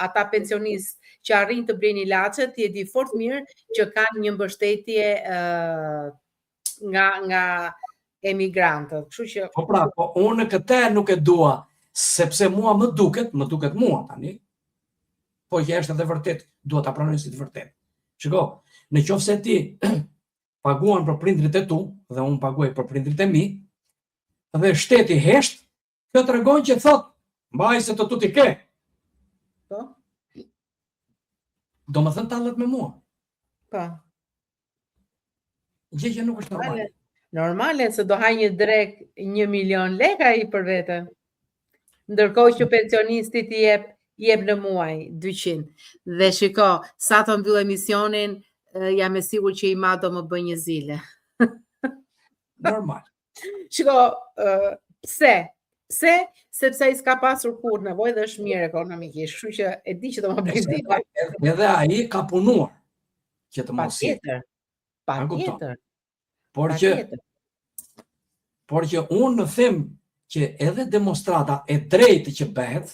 ata pensionistë që arrin të blejnë ilaçet, ti e di fort mirë që kanë një mbështetje nga emigrantët. Kështu që po pra, po unë këtë nuk e dua, sepse mua më duket mua tani, po që është edhe vërtet, duhet ta pranoj si të vërtet. Shiko, në qoftë se ti paguan për prindrit e tu, dhe unë paguaj për prindrit e mi, dhe shteti hesht, kjo të regon që thot, mbaj se të tu t'i ke. Po? Do më thënë tallet me mua. Po. Gjë që nuk është normale. Normale, se do haj një drek 1 milion lek ai për vete. Ndërkohë që pensionistit i jep në muaj 200. Dhe shiko, sa të mbyll emisionin, jam e sigur që i ma do më bëj një zile. Normal. Shiko, pse? Pse? Sepse ai s'ka pasur kur nevojë dhe është mirë ekonomikisht, kështu që e di që do më bëj zile. Edhe ai ka punuar që të mos jetë. Patjetër. Por që unë them që edhe demonstrata e drejtë që bëhet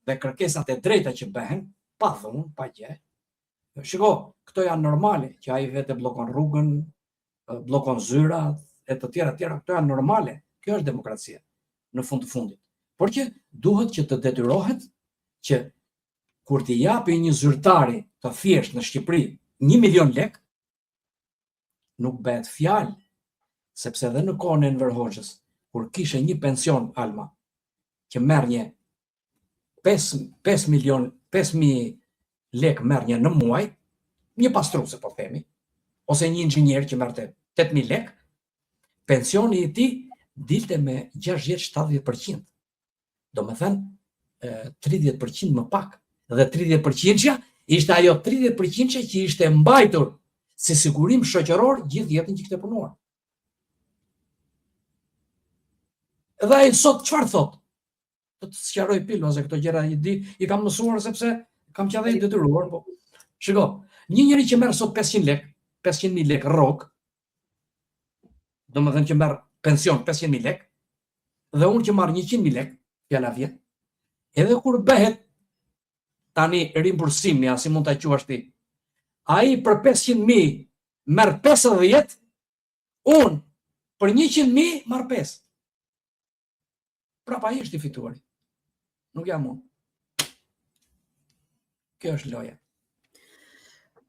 dhe kërkesat e drejta që bëhen, pa dhunë, pa gjë. Shiko, këto janë normale, që ai vetë bllokon rrugën, bllokon zyrat, e të tjera, këto janë normale. Kjo është demokracia në fund të fundit. Por që duhet që të detyrohet që kur t'i japi një zyrtari të thjesht në Shqipëri 1 milion lek, nuk bëhet fjalë, sepse edhe në kohën e Enver Hoxhës, kur kishe një pension, Alma, që merr një 5.000 lek merr një në muaj, një pastruese po themi, ose një inxhinier që merrte 8.000 lek, pensioni i tij dilte me 60-70%. Do me thënë 30% më pak. Dhe 30% ishte ajo 30% që ishte mbajtur si sigurim shoqëror gjithë jetën që kishte punuar. Edhe ai sot çfarë thot? Do të sqaroj pilon se këto gjëra i kam mësuar sepse kam qenë i detyruar, po. Shiko, një njeri që merr sot 500.000 lek rrok, domethënë që merr pension 500.000 lek, dhe unë që marr 100.000 lek, fjala vjet, edhe kur bëhet tani rimbursimi, si mund ta quash ti, ai për 500.000 merr 50, unë për 100.000 marr 5. Prapa ai është i fituari. Nuk jam unë. Kjo është loja.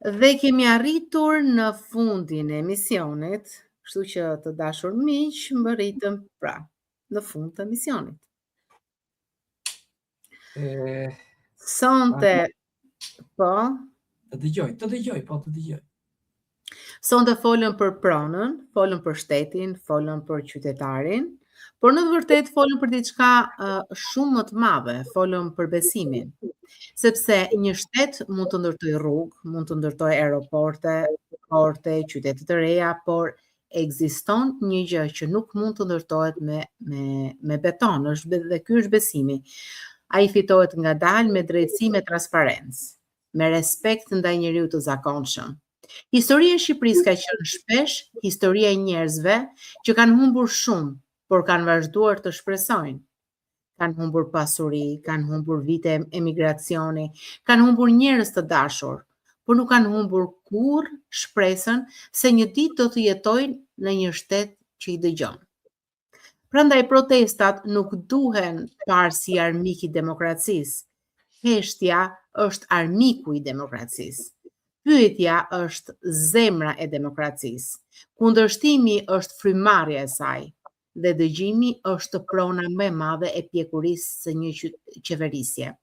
Dhe kemi arritur në fundin e emisionit, kështu që të dashur miq, mbërritëm pra në fund të emisionit. Sonte, po? Të dëgjoj. Sonte folën për pronën, folën për shtetin, folën për qytetarin, por në të vërtetë folën për diçka shumë më të madhe, folën për besimin. Sepse një shtet mund të ndërtojë rrugë, mund të ndërtojë aeroporte, porte, qytete të reja, por ekziston një gjë që nuk mund të ndërtohet me beton, dhe ky është besimi. Ai fitohet ngadalë me drejtësi, me transparencë, me respekt ndaj njeriu të zakonshëm. Historia e Shqipërisë ka qenë shpesh historia e njerëzve që kanë humbur shumë, por kanë vazhduar të shpresojnë. Kanë humbur pasuri, kanë humbur vite emigracioni, kanë humbur njerëz të dashur, por nuk kanë humbur kurrë shpresën se një ditë do të jetojnë në një shtet që i dëgjon. Prandaj protestat nuk duhen parë si armik i demokracisë. Heshtja është armiku i demokracisë. Pyetja është zemra e demokracisë. Kundërshtimi është frymarrja e saj. Dhe dëgjimi është prona më e madhe e pjekurisë së një qeverisje.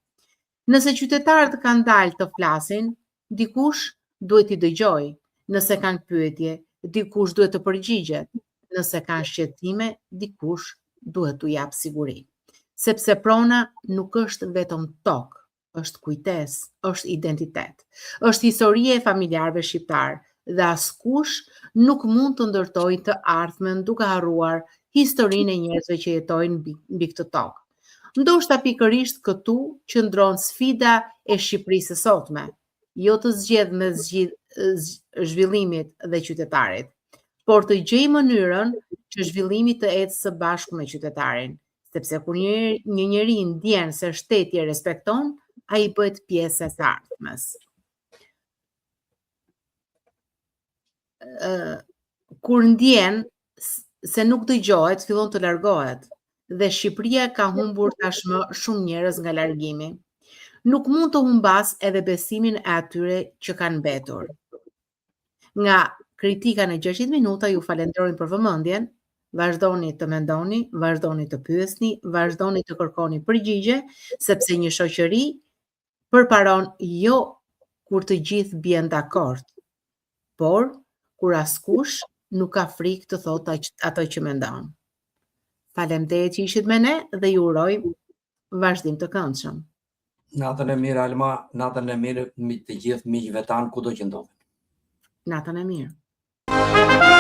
Nëse qytetarët kanë dalë të flasin, dikush duhet i dëgjojë. Nëse kanë pyetje, dikush duhet të përgjigjet. Nëse kanë shqetësime, dikush duhet t'u jap siguri. Sepse prona nuk është vetëm tokë, është kujtesë, është identitet. Është historia e familjarëve shqiptar dhe askush nuk mund të ndërtojë të ardhmen duke harruar historinë e njerëzve që jetojnë mbi këtë tokë. Ndoshta pikërisht këtu qëndron sfida e Shqipërisë së sotme, jo të zgjedh me zhvillimit dhe qytetarit, por të gjej mënyrën që zhvillimi të ecë së bashku me qytetarin, sepse kur një njeri ndjen se shteti e respekton, ai bëhet pjesë e së ardhmes. Kur ndjen se nuk dëgjohet, fillon të largohet, dhe Shqipëria ka humbur tashmë shumë njerëz nga largimi. Nuk mund të humbas edhe besimin e atyre që kanë mbetur. Nga kritika në 60 minuta, ju falenderojmë për vëmendjen, vazhdoni të mendoni, vazhdoni të pyesni, vazhdoni të kërkoni përgjigje, sepse një shoqëri përparon jo kur të gjithë bien dakord, por kur askush nuk ka frikë të thotë ato që mendon. Faleminderit që ishit me ne dhe ju urojmë vazhdim të këndshëm. Natën e mirë, Alma, natën e mirë të gjithë miqve tanë kudo që ndodhen. Natën e mirë.